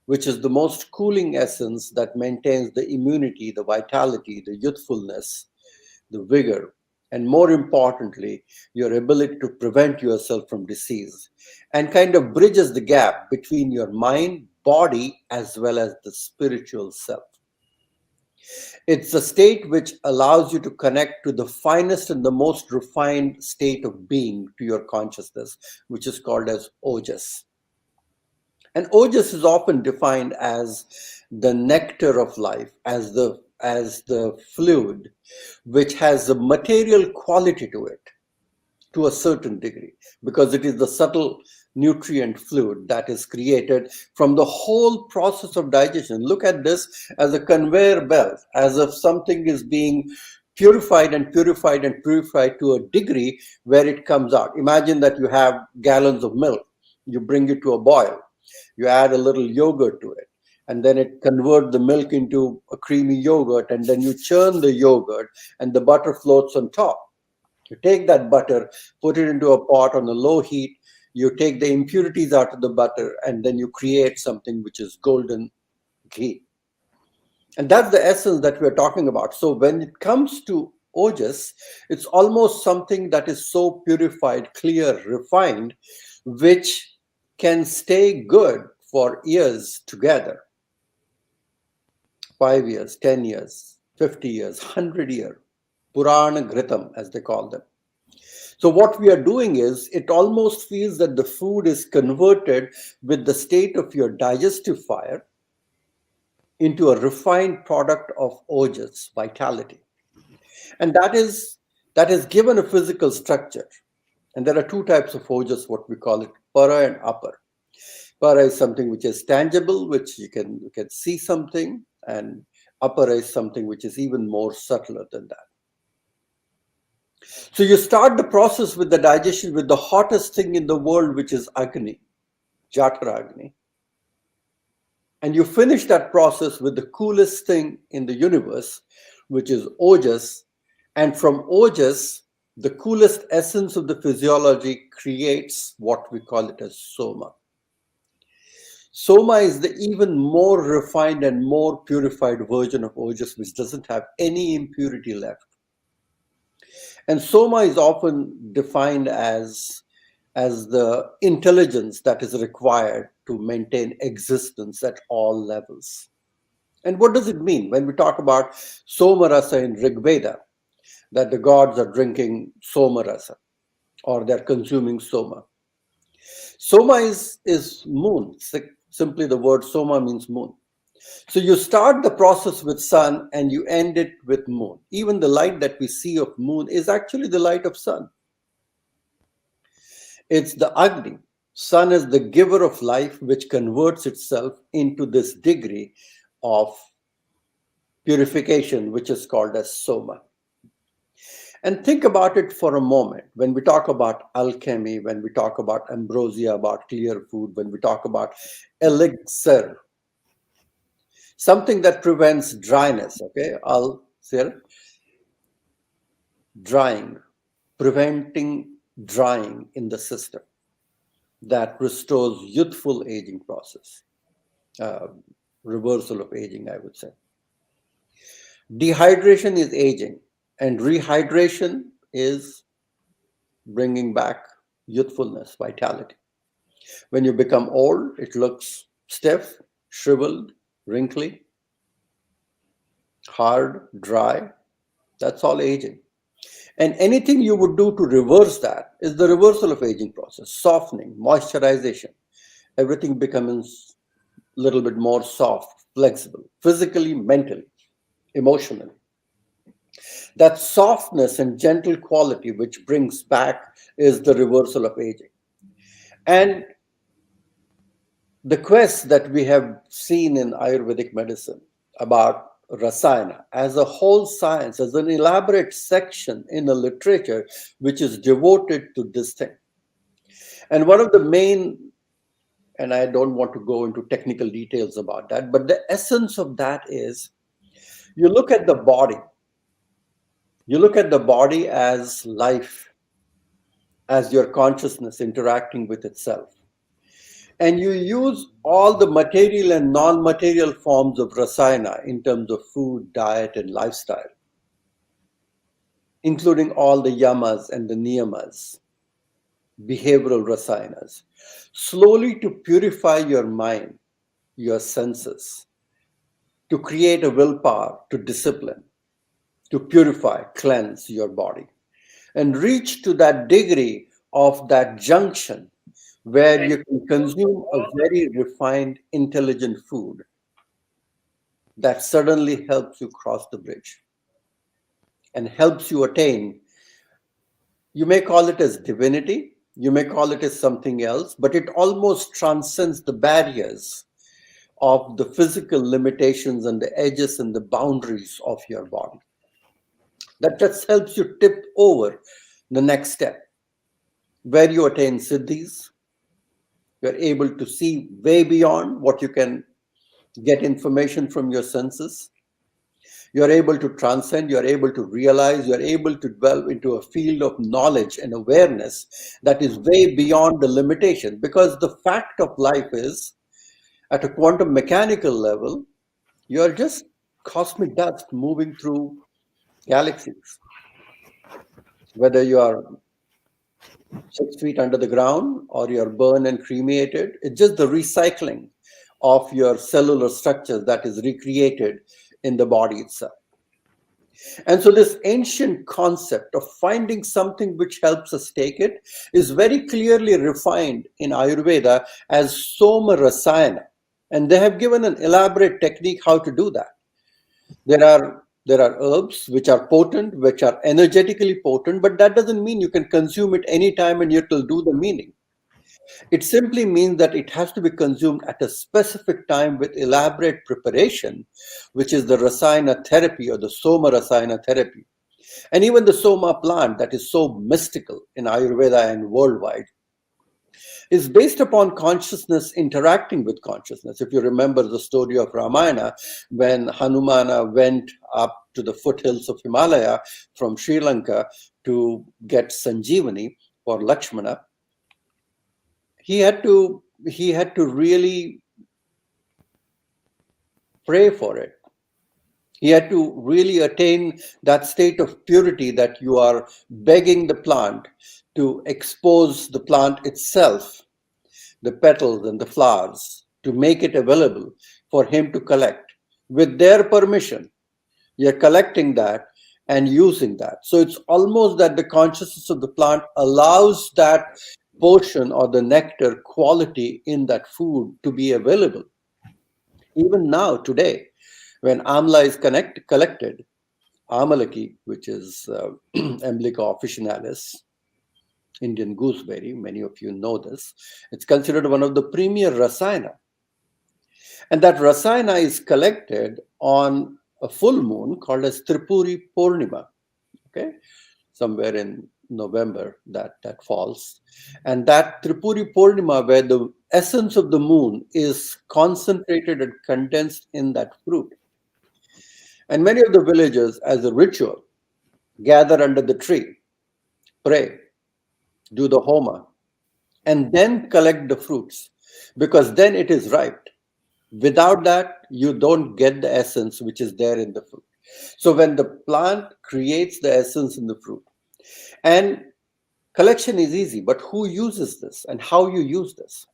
which is the most cooling essence that maintains the immunity, the vitality, the youthfulness, the vigor, and more importantly, your ability to prevent yourself from disease, and kind of bridges the gap between your mind, body, as well as the spiritual self. It's a state which allows you to connect to the finest and the most refined state of being, to your consciousness, which is called as ojas. And ojas is often defined as the nectar of life, as the fluid which has a material quality to it, to a certain degree, because it is the subtle nutrient fluid that is created from the whole process of digestion. Look at this as a conveyor belt, as if something is being purified and purified and purified to a degree where it comes out. Imagine that you have gallons of milk, you bring it to a boil, you add a little yogurt to it, and then it converts the milk into a creamy yogurt, and then you churn the yogurt and the butter floats on top. You take that butter, put it into a pot on a low heat, you take the impurities out of the butter, and then you create something which is golden ghee. And that's the essence that we're talking about. So when it comes to ojas, it's almost something that is so purified, clear, refined, which can stay good for years together. 5 years, 10 years, 50 years, 100 years. Purana Ghritam, as they call them. So what we are doing is, it almost feels that the food is converted with the state of your digestive fire into a refined product of ojas, vitality. And that is given a physical structure. And there are two types of ojas, what we call it, para and upper. Para is something which is tangible, which you can see something, and upper is something which is even more subtler than that. So you start the process with the digestion with the hottest thing in the world, which is Agni, Jatharagni. And you finish that process with the coolest thing in the universe, which is ojas. And from ojas, the coolest essence of the physiology creates what we call it as Soma. Soma is the even more refined and more purified version of ojas, which doesn't have any impurity left. And Soma is often defined as the intelligence that is required to maintain existence at all levels. And what does it mean when we talk about Soma Rasa in Rigveda, that the gods are drinking Soma Rasa, or they're consuming Soma? Soma is moon. Simply the word Soma means moon. So you start the process with sun and you end it with moon. Even the light that we see of moon is actually the light of sun. It's the Agni. Sun is the giver of life, which converts itself into this degree of purification, which is called as Soma. And think about it for a moment. When we talk about alchemy, when we talk about ambrosia, about clear food, when we talk about elixir, something that prevents dryness, okay? Elixir, drying, preventing drying in the system, that restores youthful aging process, reversal of aging, I would say. Dehydration is aging, and rehydration is bringing back youthfulness, vitality. When you become old, it looks stiff, shriveled, wrinkly, hard, dry. That's all aging. And anything you would do to reverse that is the reversal of aging process, softening, moisturization. Everything becomes a little bit more soft, flexible, physically, mentally, emotionally. That softness and gentle quality which brings back is the reversal of aging. And the quest that we have seen in Ayurvedic medicine about Rasayana as a whole science, as an elaborate section in the literature which is devoted to this thing. And one of the main And I don't want to go into technical details about that, but the essence of that is you look at the body. You look at the body as life, as your consciousness interacting with itself. And you use all the material and non-material forms of rasayana in terms of food, diet, and lifestyle, including all the yamas and the niyamas, behavioral rasayanas, slowly to purify your mind, your senses, to create a willpower, to discipline, to purify, cleanse your body, and reach to that degree of that junction where you can consume a very refined, intelligent food that suddenly helps you cross the bridge and helps you attain. You may call it as divinity, you may call it as something else, but it almost transcends the barriers of the physical limitations and the edges and the boundaries of your body. That just helps you tip over the next step, where you attain siddhis. You're able to see way beyond what you can get information from your senses. You're able to transcend, you're able to realize, you're able to delve into a field of knowledge and awareness that is way beyond the limitation. Because the fact of life is, at a quantum mechanical level, you're just cosmic dust moving through galaxies. Whether you are 6 feet under the ground or you're burned and cremated, it's just the recycling of your cellular structures that is recreated in the body itself. And so this ancient concept of finding something which helps us take it is very clearly refined in Ayurveda as Soma Rasayana. And they have given an elaborate technique how to do that. There are herbs which are potent, which are energetically potent, but that doesn't mean you can consume it anytime and it will do the meaning. It simply means that it has to be consumed at a specific time with elaborate preparation, which is the Rasayana therapy or the Soma Rasayana therapy. And even the Soma plant that is so mystical in Ayurveda and worldwide is based upon consciousness interacting with consciousness. If you remember the story of Ramayana, when Hanumana went up to the foothills of Himalaya from Sri Lanka to get Sanjeevani for Lakshmana, he had to really pray for it. He had to really attain that state of purity that you are begging the plant to expose the plant itself, the petals and the flowers, to make it available for him to collect. With their permission, you're collecting that and using that. So it's almost that the consciousness of the plant allows that portion or the nectar quality in that food to be available. Even now, today, when amla is collected, amalaki, which is Emblica officinalis, Indian gooseberry, many of you know this, it's considered one of the premier rasayana. And that rasayana is collected on a full moon called as Tripuri Purnima, okay? Somewhere in November that falls. And that Tripuri Purnima, where the essence of the moon is concentrated and condensed in that fruit. And many of the villagers, as a ritual, gather under the tree, pray, do the homa, and then collect the fruits, because then it is ripe. Without that, you don't get the essence which is there in the fruit. So when the plant creates the essence in the fruit, and collection is easy, but who uses this and how you use this?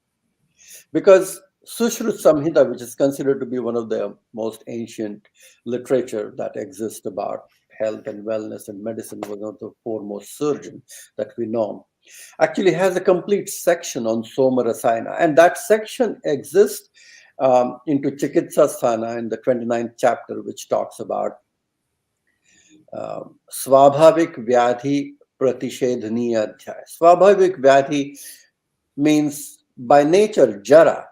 Because Sushruta Samhita, which is considered to be one of the most ancient literature that exists about health and wellness and medicine, one of the foremost surgeons that we know, actually has a complete section on Soma Rasayana. And that section exists into Chikitsasthana in the 29th chapter, which talks about Swabhavik Vyadhi Pratishedhaniya Adhyay. Swabhavik Vyadhi means by nature, jara,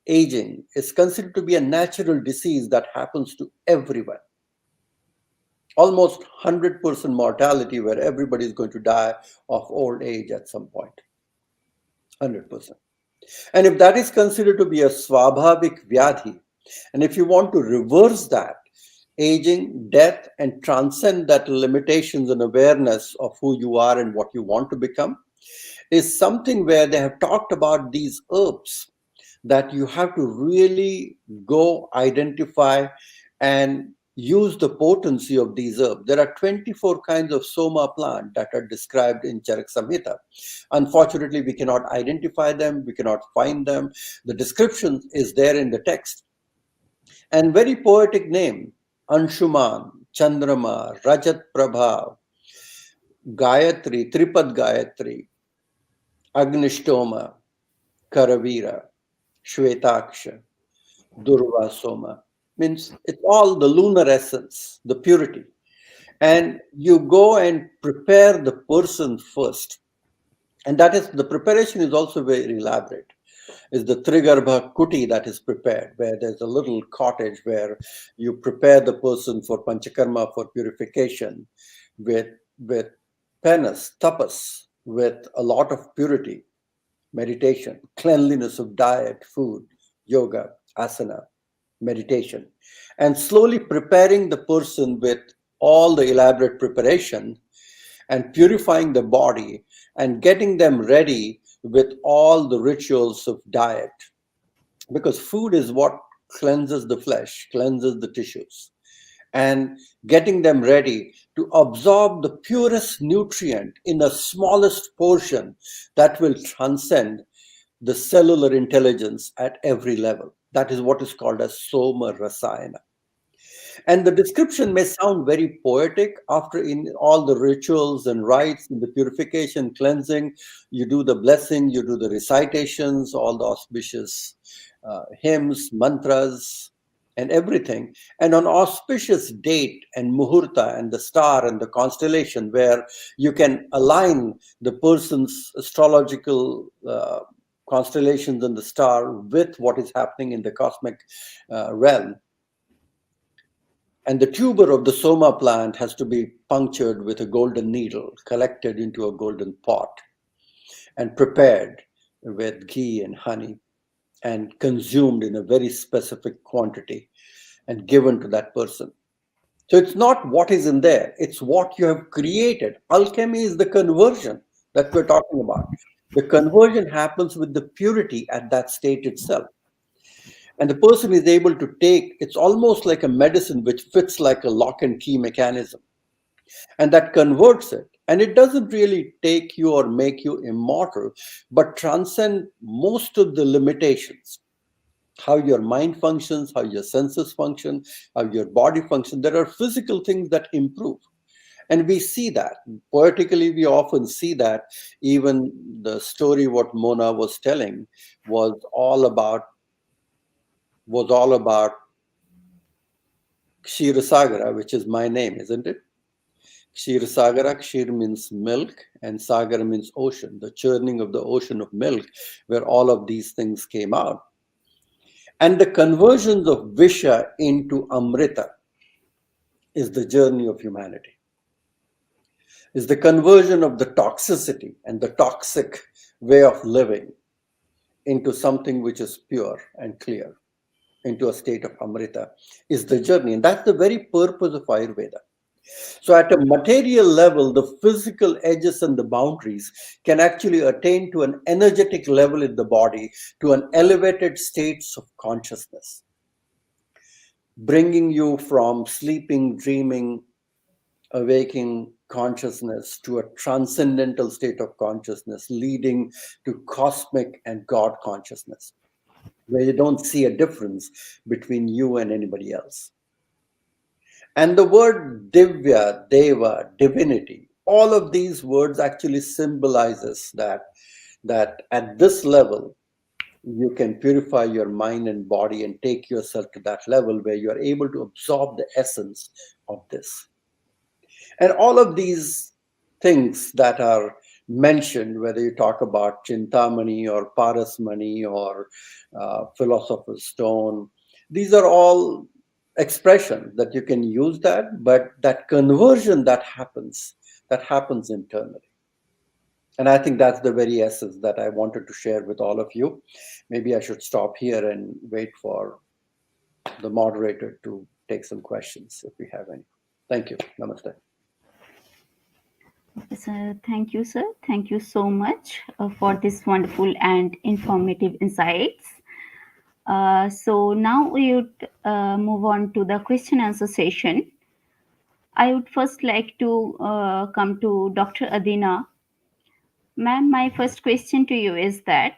aging, is considered to be a natural disease that happens to everyone. Almost 100% mortality, where everybody is going to die of old age at some point. 100%. And if that is considered to be a swabhavik vyadhi, and if you want to reverse that, aging, death, and transcend that limitations and awareness of who you are and what you want to become, is something where they have talked about these herbs that you have to really go identify and use the potency of these herbs. There are 24 kinds of Soma plant that are described in Charak Samhita. Unfortunately, we cannot identify them, we cannot find them. The description is there in the text. And very poetic name, Anshuman, Chandrama, Rajat Prabha, Gayatri, Tripad Gayatri, Agnishtoma, Karavira, Shvetaksha, Durva Soma. Means it's all the lunar essence, the purity. And you go and prepare the person first. And that is, the preparation is also very elaborate. Is the Trigarbha Kuti that is prepared, where there's a little cottage where you prepare the person for Panchakarma, for purification, with penas, tapas, with a lot of purity, meditation, cleanliness of diet, food, yoga, asana, meditation, and slowly preparing the person with all the elaborate preparation and purifying the body and getting them ready with all the rituals of diet. Because food is what cleanses the flesh, cleanses the tissues, and getting them ready to absorb the purest nutrient in the smallest portion that will transcend the cellular intelligence at every level. That is what is called as Soma Rasayana. And the description may sound very poetic after in all the rituals and rites, in the purification, cleansing, you do the blessing, you do the recitations, all the auspicious hymns, mantras, and everything. And on auspicious date and muhurta and the star and the constellation where you can align the person's astrological constellations and the star with what is happening in the cosmic realm. And the tuber of the Soma plant has to be punctured with a golden needle, collected into a golden pot, and prepared with ghee and honey, and consumed in a very specific quantity and given to that person. So it's not what is in there, it's what you have created. Alchemy is the conversion that we're talking about. The conversion happens with the purity at that state itself. And the person is able to take, it's almost like a medicine which fits like a lock and key mechanism. And that converts it. And it doesn't really take you or make you immortal, but transcend most of the limitations. How your mind functions, how your senses function, how your body functions. There are physical things that improve. And we see that. Poetically, we often see that. Even the story what Mona was telling was all about kshirsagar, which is my name, isn't it? Kshirsagar, kshir means milk, and sagar means ocean, the churning of the ocean of milk, where all of these things came out. And the conversions of Visha into Amrita is the journey of humanity. Is the conversion of the toxicity and the toxic way of living into something which is pure and clear, into a state of Amrita, is the journey. And that's the very purpose of Ayurveda. So at a material level, the physical edges and the boundaries can actually attain to an energetic level in the body, to an elevated states of consciousness, bringing you from sleeping, dreaming, awaking consciousness to a transcendental state of consciousness, leading to cosmic and God consciousness, where you don't see a difference between you and anybody else. And the word Divya, Deva, divinity, all of these words actually symbolizes that at this level, you can purify your mind and body and take yourself to that level where you are able to absorb the essence of this. And all of these things that are mentioned, whether you talk about Chintamani or Parasmani or Philosopher's Stone, these are all expressions that you can use that, but that conversion that happens internally. And I think that's the very essence that I wanted to share with all of you. Maybe I should stop here and wait for the moderator to take some questions if we have any. Thank you. Namaste. So, thank you, sir. Thank you so much for this wonderful and informative insights. So now we would move on to the question answer session. I would first like to come to Dr. Adina. Ma'am, my first question to you is that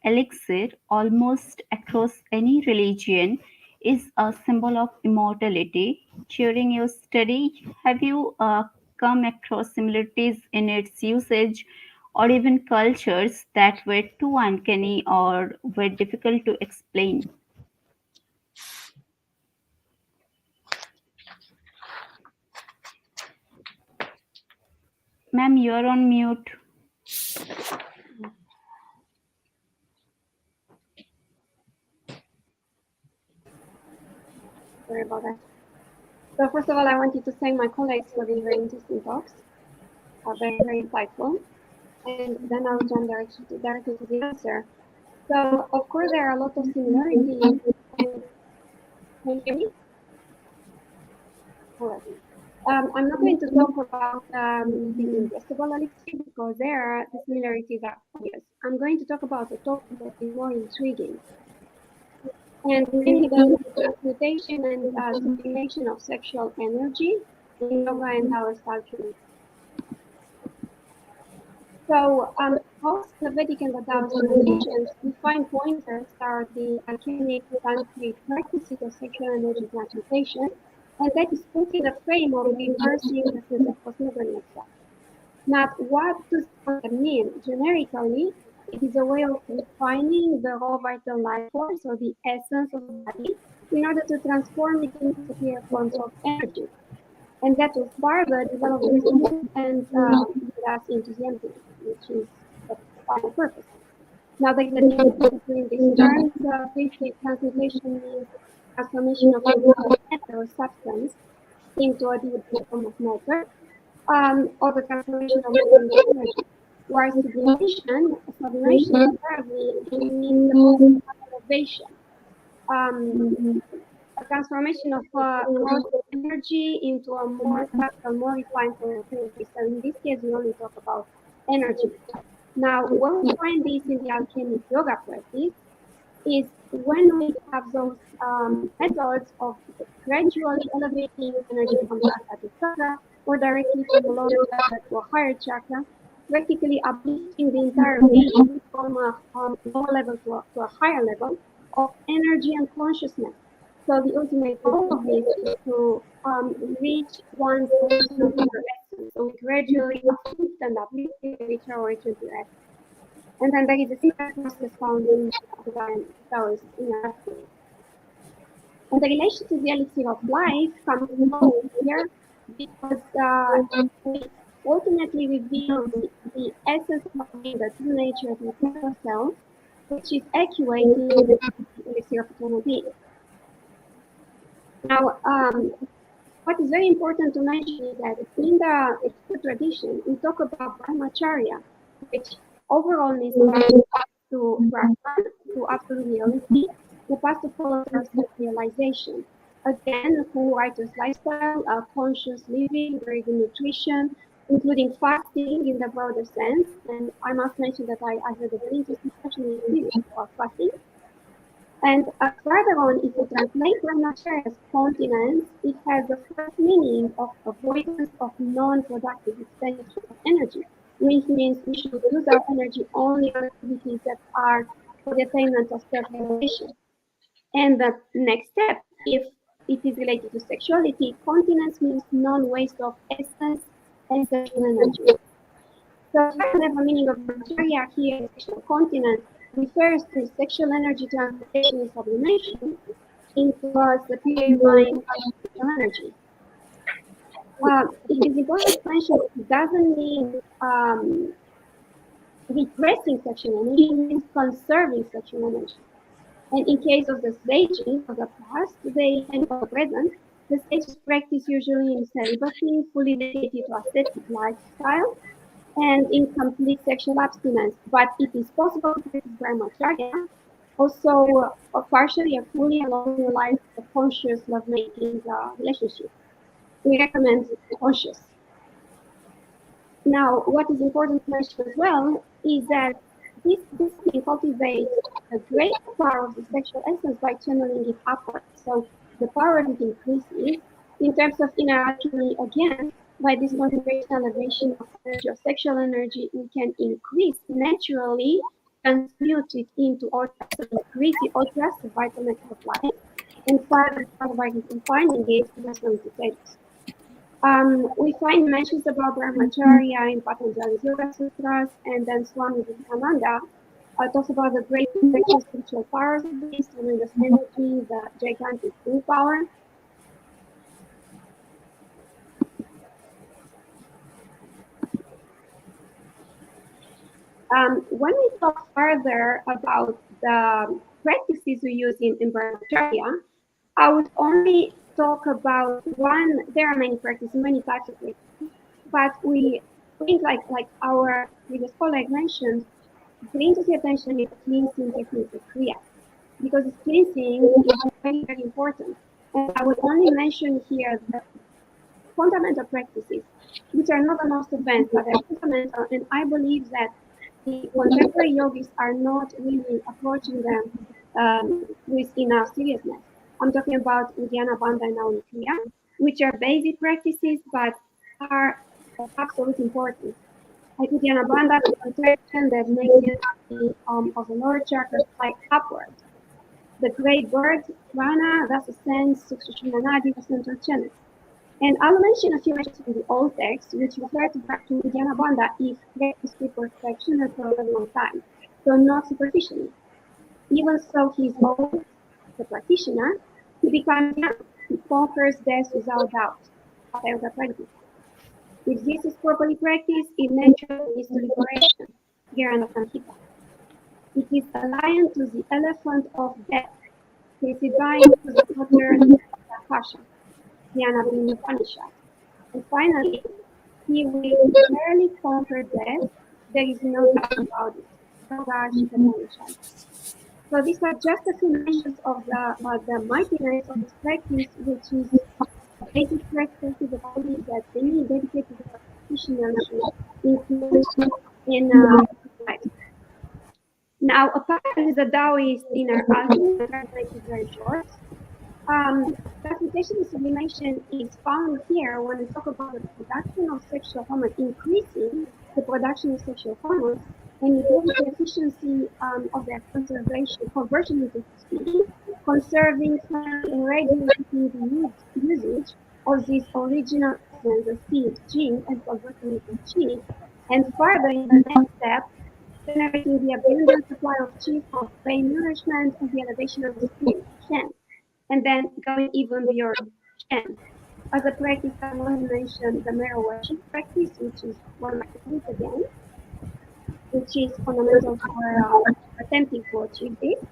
elixir, almost across any religion, is a symbol of immortality. During your study, have you come across similarities in its usage or even cultures that were too uncanny or were difficult to explain? Ma'am, you're on mute. Sorry about that. So first of all, I wanted to thank my colleagues for these very interesting talks. Very, very insightful. And then I'll jump directly to the answer. So of course there are a lot of similarities. And can you hear me? All right. I'm not going to talk about the ingestible elixir because there the similarities are obvious. I'm going to talk about a topic that is more intriguing, and mainly the transmutation and sublimation of sexual energy in yoga and Taoist alchemy. So, both the Vedic and the Taoist traditions, we find pointers are the alchemic tantric practices of sexual energy transmutation, and that is put in the frame of reversing the sense of cosmogony itself. Now, what does that mean? Generically, it is a way of refining the raw vital life force or the essence of the body in order to transform it into superior forms of energy. And that was further developed recently and with us into the emptiness, which is the final purpose. Now, there is a difference between these terms. Briefly, transmutation means transformation of physical matter or substance into a different form of matter, or the transformation of energy. Whereas sublimation apparently means the process of elevation. A transformation of gross energy into a more subtle, more refined form of energy. So in this case, we only talk about energy. Now, when we find this in the alchemic yoga practice, is when we have those methods of gradually elevating energy from chakra to chakra, or directly from a lower chakra to a higher chakra, practically uplifting the entire being from a lower level to a higher level of energy and consciousness. So the ultimate goal of this is to reach one's original pure essence. So we gradually uplift and uplift to reach our original pure essence. And then there is a similar process found in the Taoist inner alchemy. And the relation to the elixir of life comes home here because we ultimately reveal the essence of our being, the true nature of the eternal self, which is actuating the elixir of eternal being. Now, what is very important to mention is that in the Sikh tradition, we talk about brahmacharya, which overall means to Brahman, to absolute reality, the path to follow self-realization. Again, full righteous lifestyle, conscious living, very good nutrition, including fasting in the broader sense. And I must mention that I had a very interesting session in English about fasting. And further on, if you translate brahmacharya's continence, it has the first meaning of avoidance of non-productive expenditure of energy, which means we should use our energy only on activities that are for the attainment of self-realization. And the next step, if it is related to sexuality, continence means non-waste of essence and sexual energy. So the meaning of brahmacharya here, sexual continence, refers to sexual energy transmutation and sublimation into a superior divine sexual energy. It is important to mention that it doesn't mean repressing sexual energy, it means conserving sexual energy. And in case of the sages of the past, they and of the present, the sages practice usually in celibacy, fully dedicated to ascetic lifestyle. and in complete sexual abstinence. But it is possible to practice brahmacharya, also partially or fully along your life, a conscious lovemaking relationship. We recommend conscious. Now, what is important to mention as well is that this discipline cultivates a great power of the sexual essence by channeling it upward. So the power of it increases. In terms of inner alchemy, again, by this concentration elevation of energy, of sexual energy, we can increase naturally, transmute it into ultra, so increase the ultra, the vital nectar of life, and further by confining it to the status. We find mentions about brahmacharya in Patanjali's Yoga Sutras, and then Swami Vivekananda talks about the great potential spiritual powers of this, tremendous energy, the gigantic willpower. When we talk further about the practices we use in brahmacharya, I would only talk about one. There are many practices, many types of practices, but we think like our previous colleague mentioned, bring to the attention is the cleansing technique, the kriya, because this cleansing is very, very important. And I will only mention here the fundamental practices, which are not the most advanced, but they're fundamental. And I believe that the contemporary yogis are not really approaching them with enough seriousness. I'm talking about Uddiyana Bandha and Kriya, which are basic practices, but are of absolute importance. Like Uddiyana Bandha, the contraction that makes the energy of the lower chakra fly upward. The great bird, Prana, thus ascends to Sushumna the central channel. And I'll mention a few mentions from the old text, which refer to Uddiyana Bandha if practiced with perfection and for a long time, so not superficially. Even so, he is old, the practitioner, he becomes young, he conquers death without doubt. Ayurveda practice. If this is properly practiced, it naturally leads to liberation. Girana Samhita. It is a lion to the elephant of death. He is dying to the water Akasha. Jnana being Upanishad. And finally, he will barely conquer death. There is no doubt about it. Upanishad. So these are just a few mentions of the mightiness of this practice, which is a basic practice of belief that any dedicated practitioner should include in life. Now, apparently the Taoist inner alchemy, the translation is very short. Classification and sublimation is found here when we talk about the production of sexual hormones, increasing the production of sexual hormones, and improving the efficiency of their conversion into speed, conserving, and regulating the usage of this original essence, the seed gene, and converting it to chi, and further in the next step, generating the abundant supply of chi for brain nourishment and the elevation of the spirit, shen, and then going even beyond Shen. As a practice, I want to mention the mirror worship practice, which is one of my favorites again, which is fundamental for attempting to achieve this.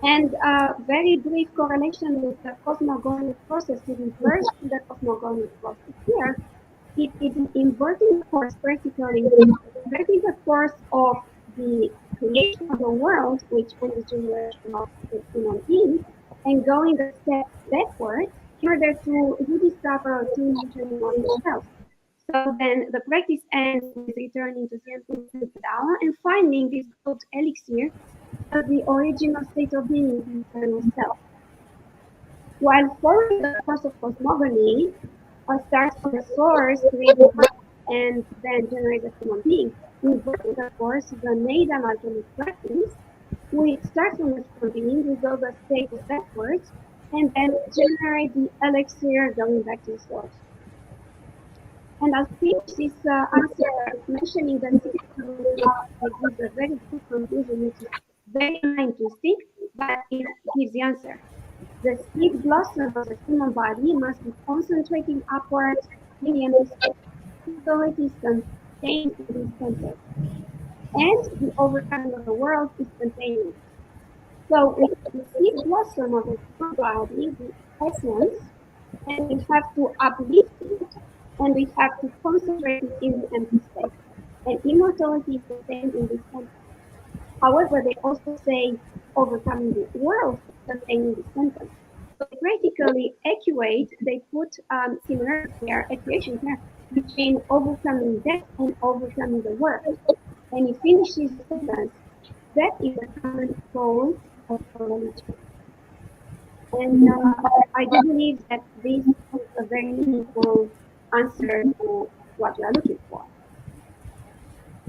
And a very brief correlation with the cosmogonic process to reverse the cosmogonic process here. It is inverting the course, practically inverting the course of the creation of the world, which ends the generation of the human being, and going a step backward in order to rediscover or to returning on yourself. So then the practice ends with returning to the emptiness down and finding this good elixir as the original state of being, the eternal self. While following the course of cosmogony, starts from the source, create the mind, and then generate a human being. Inverting the course, the Neidan alchemic practice, we start from the human being, we go the state backwards, and then generate the elixir going back to the source. And I'll finish this answer mentioning that it gives a very good conclusion, which is very interesting, but it gives the answer. The seed blossom of the human body must be concentrating upwards in the empty space, so it is contained in this center. And the overcoming of the world is contained. So with the seed blossom of the human body, the essence, and we have to uplift it and we have to concentrate it in the empty space. And immortality is the same in this context. However, they also say overcoming the world is the same in this sentence. So they critically accurate, they put similarities there, equations there, between overcoming death and overcoming the world. And he finishes the sentence, that is the common goal of our religion. And I do believe that this is a very meaningful answer to what you are looking for.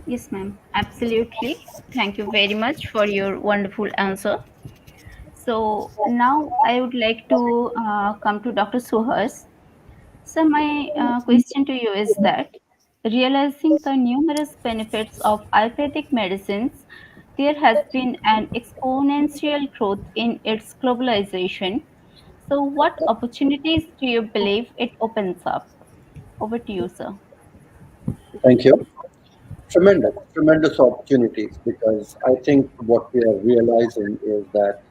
Yes, ma'am. Absolutely. Thank you very much for your wonderful answer. So now I would like to come to Dr. Suhas. So my question to you is that realizing the numerous benefits of Ayurvedic medicines, there has been an exponential growth in its globalization. So what opportunities do you believe it opens up? Over to you, sir. Thank you. Tremendous, tremendous opportunities, because I think what we are realizing is that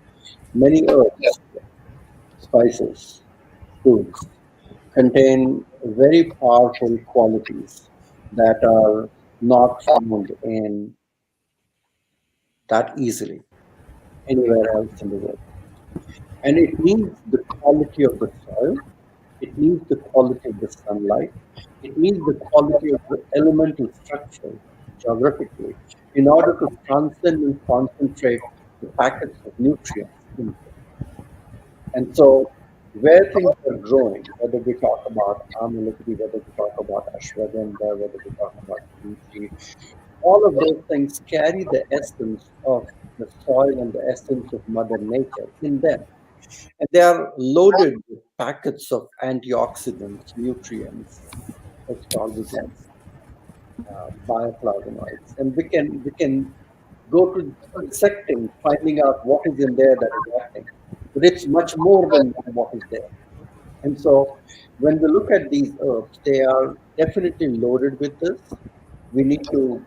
many herbs, spices, foods contain very powerful qualities that are not found in that easily anywhere else in the world. And it needs the quality of the soil, it needs the quality of the sunlight, it needs the quality of the elemental structure geographically in order to transcend and concentrate the packets of nutrients into it. And so, where things are growing, whether we talk about amylity, whether we talk about ashwagandha, whether we talk about kimchi, all of those things carry the essence of the soil and the essence of Mother Nature in them. And they are loaded with packets of antioxidants, nutrients, estrogens, bioflavonoids, and we can go to dissecting, finding out what is in there that is acting. But it's much more than what is there. And so when we look at these herbs, they are definitely loaded with this. We need to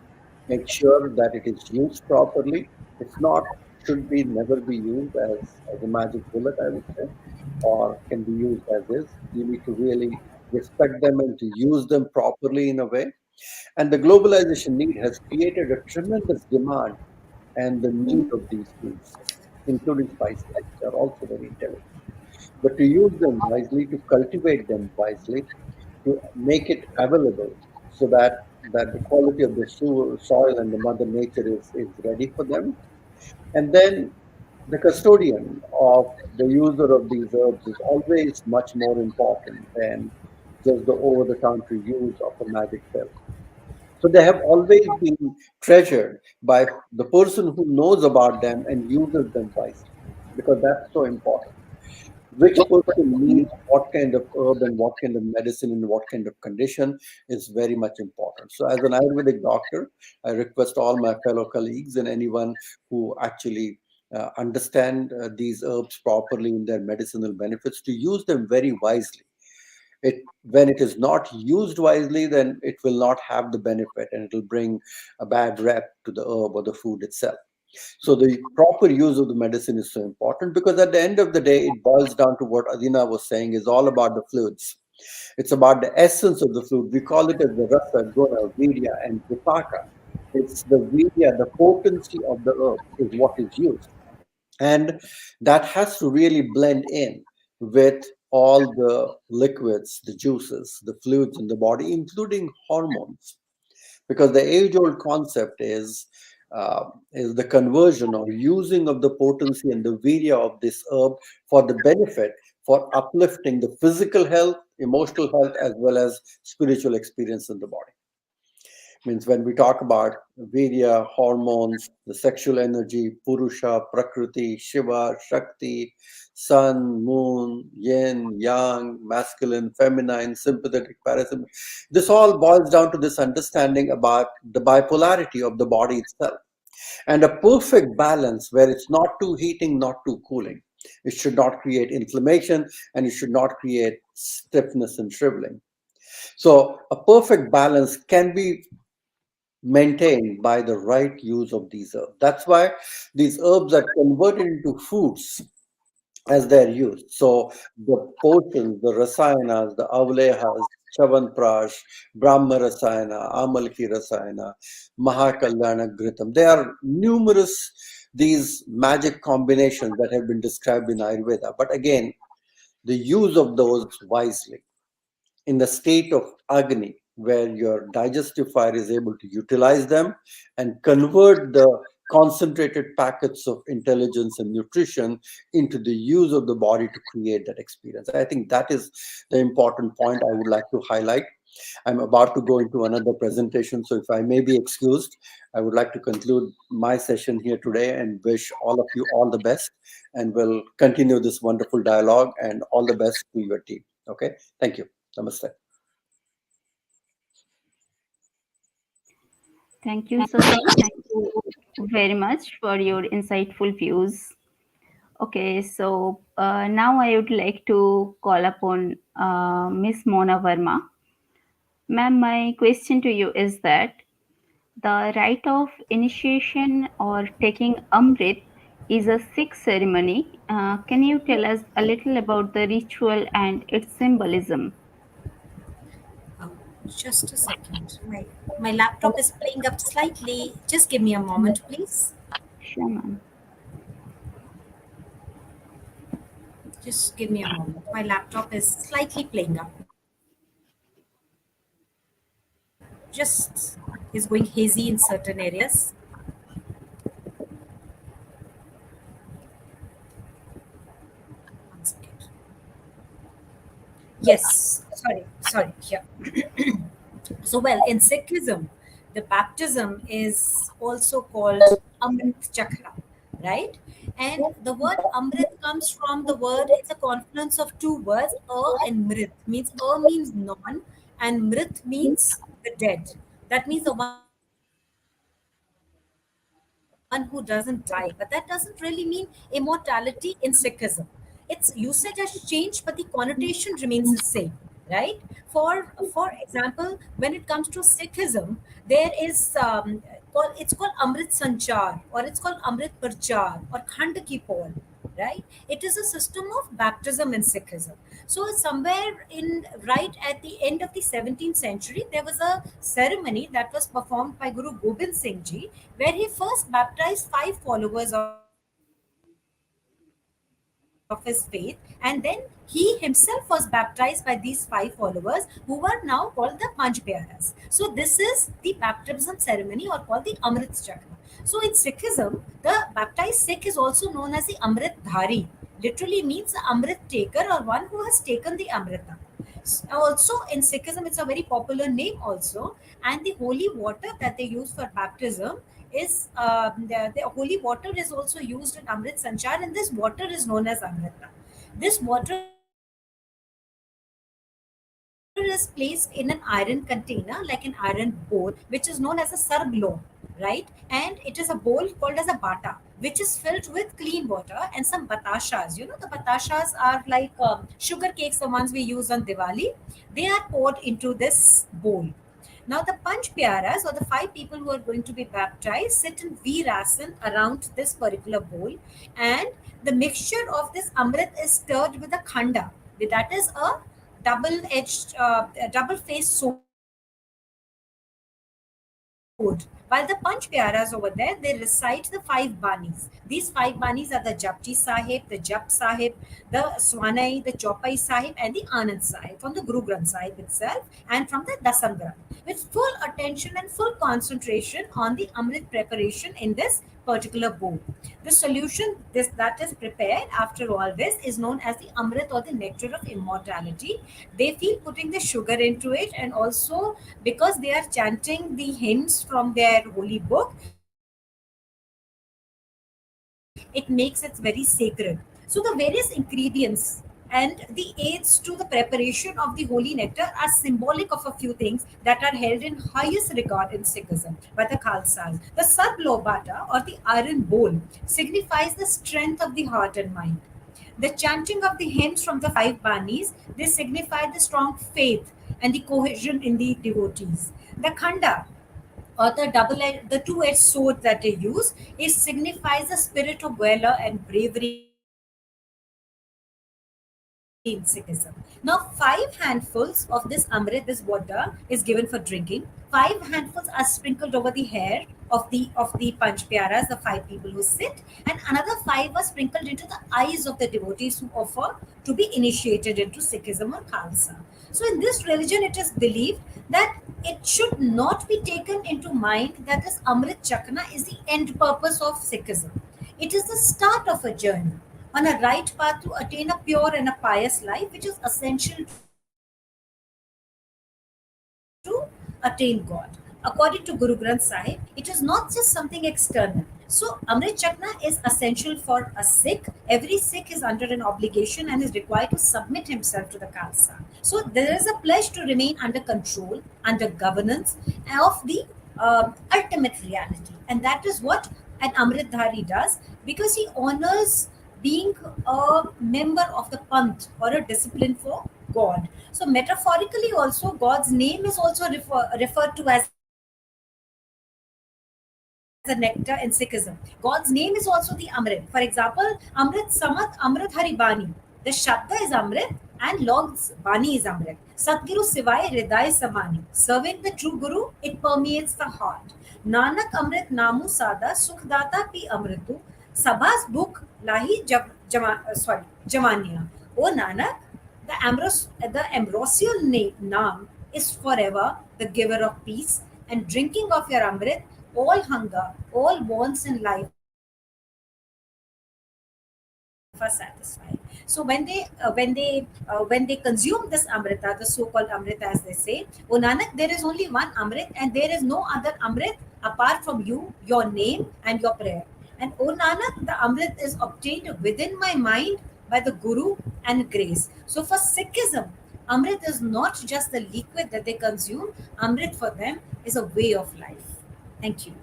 make sure that it is used properly. If not, should be never be used as a magic bullet, I would say, or can be used as is. You need to really respect them and to use them properly in a way. And the globalization need has created a tremendous demand and the need of these foods, including spices, which are also very intelligent. But to use them wisely, to cultivate them wisely, to make it available so that the quality of the soil and the mother nature is ready for them. And then the custodian of the user of these herbs is always much more important than just the over-the-counter use of a magic pill. So they have always been treasured by the person who knows about them and uses them wisely, because that's so important. Which person needs what kind of herb and what kind of medicine in what kind of condition is very much important. So, as an Ayurvedic doctor, I request all my fellow colleagues and anyone who actually understand these herbs properly in their medicinal benefits to use them very wisely. When it is not used wisely, then it will not have the benefit and it will bring a bad rep to the herb or the food itself. So the proper use of the medicine is so important, because at the end of the day, it boils down to what Adina was saying is all about the fluids. It's about the essence of the fluid. We call it as the rasa, guna, virya, and vipaka. It's the virya, the potency of the herb is what is used. And that has to really blend in with all the liquids, the juices, the fluids in the body, including hormones, because the age-old concept is the conversion or using of the potency and the virya of this herb for the benefit, for uplifting the physical health, emotional health, as well as spiritual experience in the body. Means when we talk about virya, hormones, the sexual energy, purusha, prakriti, shiva, shakti, sun, moon, yin, yang, masculine, feminine, sympathetic, parasympathetic, this all boils down to this understanding about the bipolarity of the body itself, and a perfect balance where it's not too heating, not too cooling. It should not create inflammation, and it should not create stiffness and shriveling. So a perfect balance can be maintained by the right use of these herbs. That's why these herbs are converted into foods as they're used. So the potions, the rasayanas, the avlehas, Chavanprash, Brahma Rasayana, Amalki Rasayana, Mahakalyana Ghritam. There are numerous these magic combinations that have been described in Ayurveda. But again, the use of those wisely in the state of Agni, where your digestive fire is able to utilize them and convert the concentrated packets of intelligence and nutrition into the use of the body to create that experience. I think that is the important point I would like to highlight. I'm about to go into another presentation, so if I may be excused, I would like to conclude my session here today and wish all of you all the best, and we'll continue this wonderful dialogue, and all the best to your team. Okay, thank you. Namaste. Thank you, Sahil. Thank you very much for your insightful views. Okay, so now I would like to call upon Miss Mona Verma. Ma'am, my question to you is that the rite of initiation or taking Amrit is a Sikh ceremony. Can you tell us a little about the ritual and its symbolism? Oh, just a second. My laptop is playing up slightly. Just give me a moment, please. Sure, ma'am. Just give me a moment. My laptop is slightly playing up. Just is going hazy in certain areas. One second. Yes, sorry. Yeah. So, well, in Sikhism, the baptism is also called Amrit Chakra, right? And the word Amrit comes from the word, it's a confluence of two words, and Mrit. Means means non, and Mrit means the dead. That means the one who doesn't die. But that doesn't really mean immortality in Sikhism. Its usage has changed, but the connotation remains the same, right? For example, when it comes to Sikhism, there is it's called Amrit Sanchar, or it's called Amrit Parchar or Khand Ki Paul, right? It is a system of baptism in Sikhism. So somewhere in right at the end of the 17th century, there was a ceremony that was performed by Guru Gobind Singh Ji, where he first baptized 5 followers of his faith, and then he himself was baptized by these 5 followers, who were now called the Panch Pyaras. So this is the baptism ceremony, or called the Amrit Chakra. So in Sikhism, the baptized Sikh is also known as the Amrit Dhari. Literally means the Amrit taker, or one who has taken the Amrita. Also in Sikhism, it's a very popular name also, and the holy water that they use for baptism is the holy water is also used in Amrit Sanchar, and this water is known as Amrita. This water is placed in an iron container, like an iron bowl, which is known as a sarb loan, right? And it is a bowl called as a bata, which is filled with clean water and some batashas. The batashas are like sugar cakes, the ones we use on Diwali. They are poured into this bowl. Now, the Panch Pyaras, or the 5 people who are going to be baptized, sit in Veerasan around this particular bowl, and the mixture of this Amrit is stirred with a khanda. That is a double-faced sword. While the Panch Pyaras over there, they recite the 5 Banis. These 5 Banis are the Japji Sahib, the Jap Sahib, the Swanai, the Chopai Sahib, and the Anand Sahib from the Guru Granth Sahib itself and from the Dasam Granth, with full attention and full concentration on the Amrit preparation in this particular bowl. The solution that is prepared after all this is known as the Amrit or the nectar of immortality. They feel putting the sugar into it, and also because they are chanting the hymns from their holy book, it makes it very sacred. So the various ingredients and the aids to the preparation of the holy nectar are symbolic of a few things that are held in highest regard in Sikhism by the Khalsas. The Sarblobata or the iron bowl signifies the strength of the heart and mind. The chanting of the hymns from the 5 Banis, they signify the strong faith and the cohesion in the devotees. The Khanda, or the double-edged, the two-edged sword that they use, it signifies the spirit of valor and bravery in the Sikh community. The Churning of the hymns in Sikhism. Now, 5 handfuls of this Amrit, this water, is given for drinking. 5 handfuls are sprinkled over the hair of the Panch Pyaras, the 5 people who sit, and another 5 are sprinkled into the eyes of the devotees who offer to be initiated into Sikhism or Khalsa. So, in this religion, it is believed that it should not be taken into mind that this Amrit Chakna is the end purpose of Sikhism. It is the start of a journey on a right path to attain a pure and a pious life, which is essential to attain God. According to Guru Granth Sahib, it is not just something external. So, Amrit Chakna is essential for a Sikh. Every Sikh is under an obligation and is required to submit himself to the Khalsa. So, there is a pledge to remain under control, under governance of the ultimate reality. And that is what an Amritdhari does, because he honors being a member of the Panth or a discipline for God. So, metaphorically, also, God's name is also referred to as a nectar in Sikhism. God's name is also the Amrit. For example, Amrit Samat, Amrit Hari Bani. The Shabda is Amrit and Lord's Bani is Amrit. Satguru Sivai Hridai Samani. Serving the true Guru, it permeates the heart. Nanak Amrit Namu Sada, Sukhdata Pi Amritu. Sabha's book Lahi Jamania. O Nanak, the ambrosial Naam is forever the giver of peace, and drinking of your Amrit, all hunger, all wants in life are satisfied. So when they consume this Amrita, the so-called Amrita, as they say, O Nanak, there is only one Amrit, and there is no other Amrit apart from you, your name, and your prayer. And O Nanak, the Amrit is obtained within my mind by the Guru and grace. So for Sikhism, Amrit is not just the liquid that they consume. Amrit for them is a way of life. Thank you.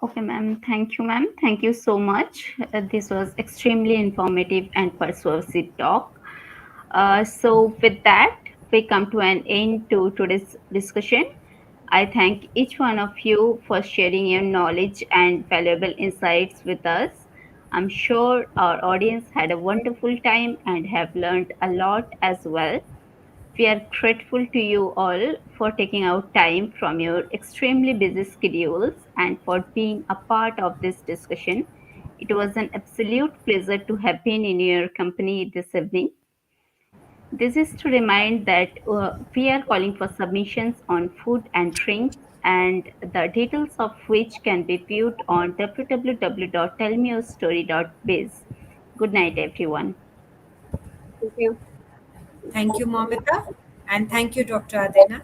Okay, ma'am. Thank you, ma'am. Thank you so much. This was extremely informative and persuasive talk. With that, we come to an end to today's discussion. I thank each one of you for sharing your knowledge and valuable insights with us. I'm sure our audience had a wonderful time and have learned a lot as well. We are grateful to you all for taking out time from your extremely busy schedules and for being a part of this discussion. It was an absolute pleasure to have been in your company this evening. This is to remind that we are calling for submissions on food and drink, and the details of which can be viewed on www.tellmeyourstory.biz. Good night, everyone. Thank you. Thank you, Momita, and thank you, Dr. Adina.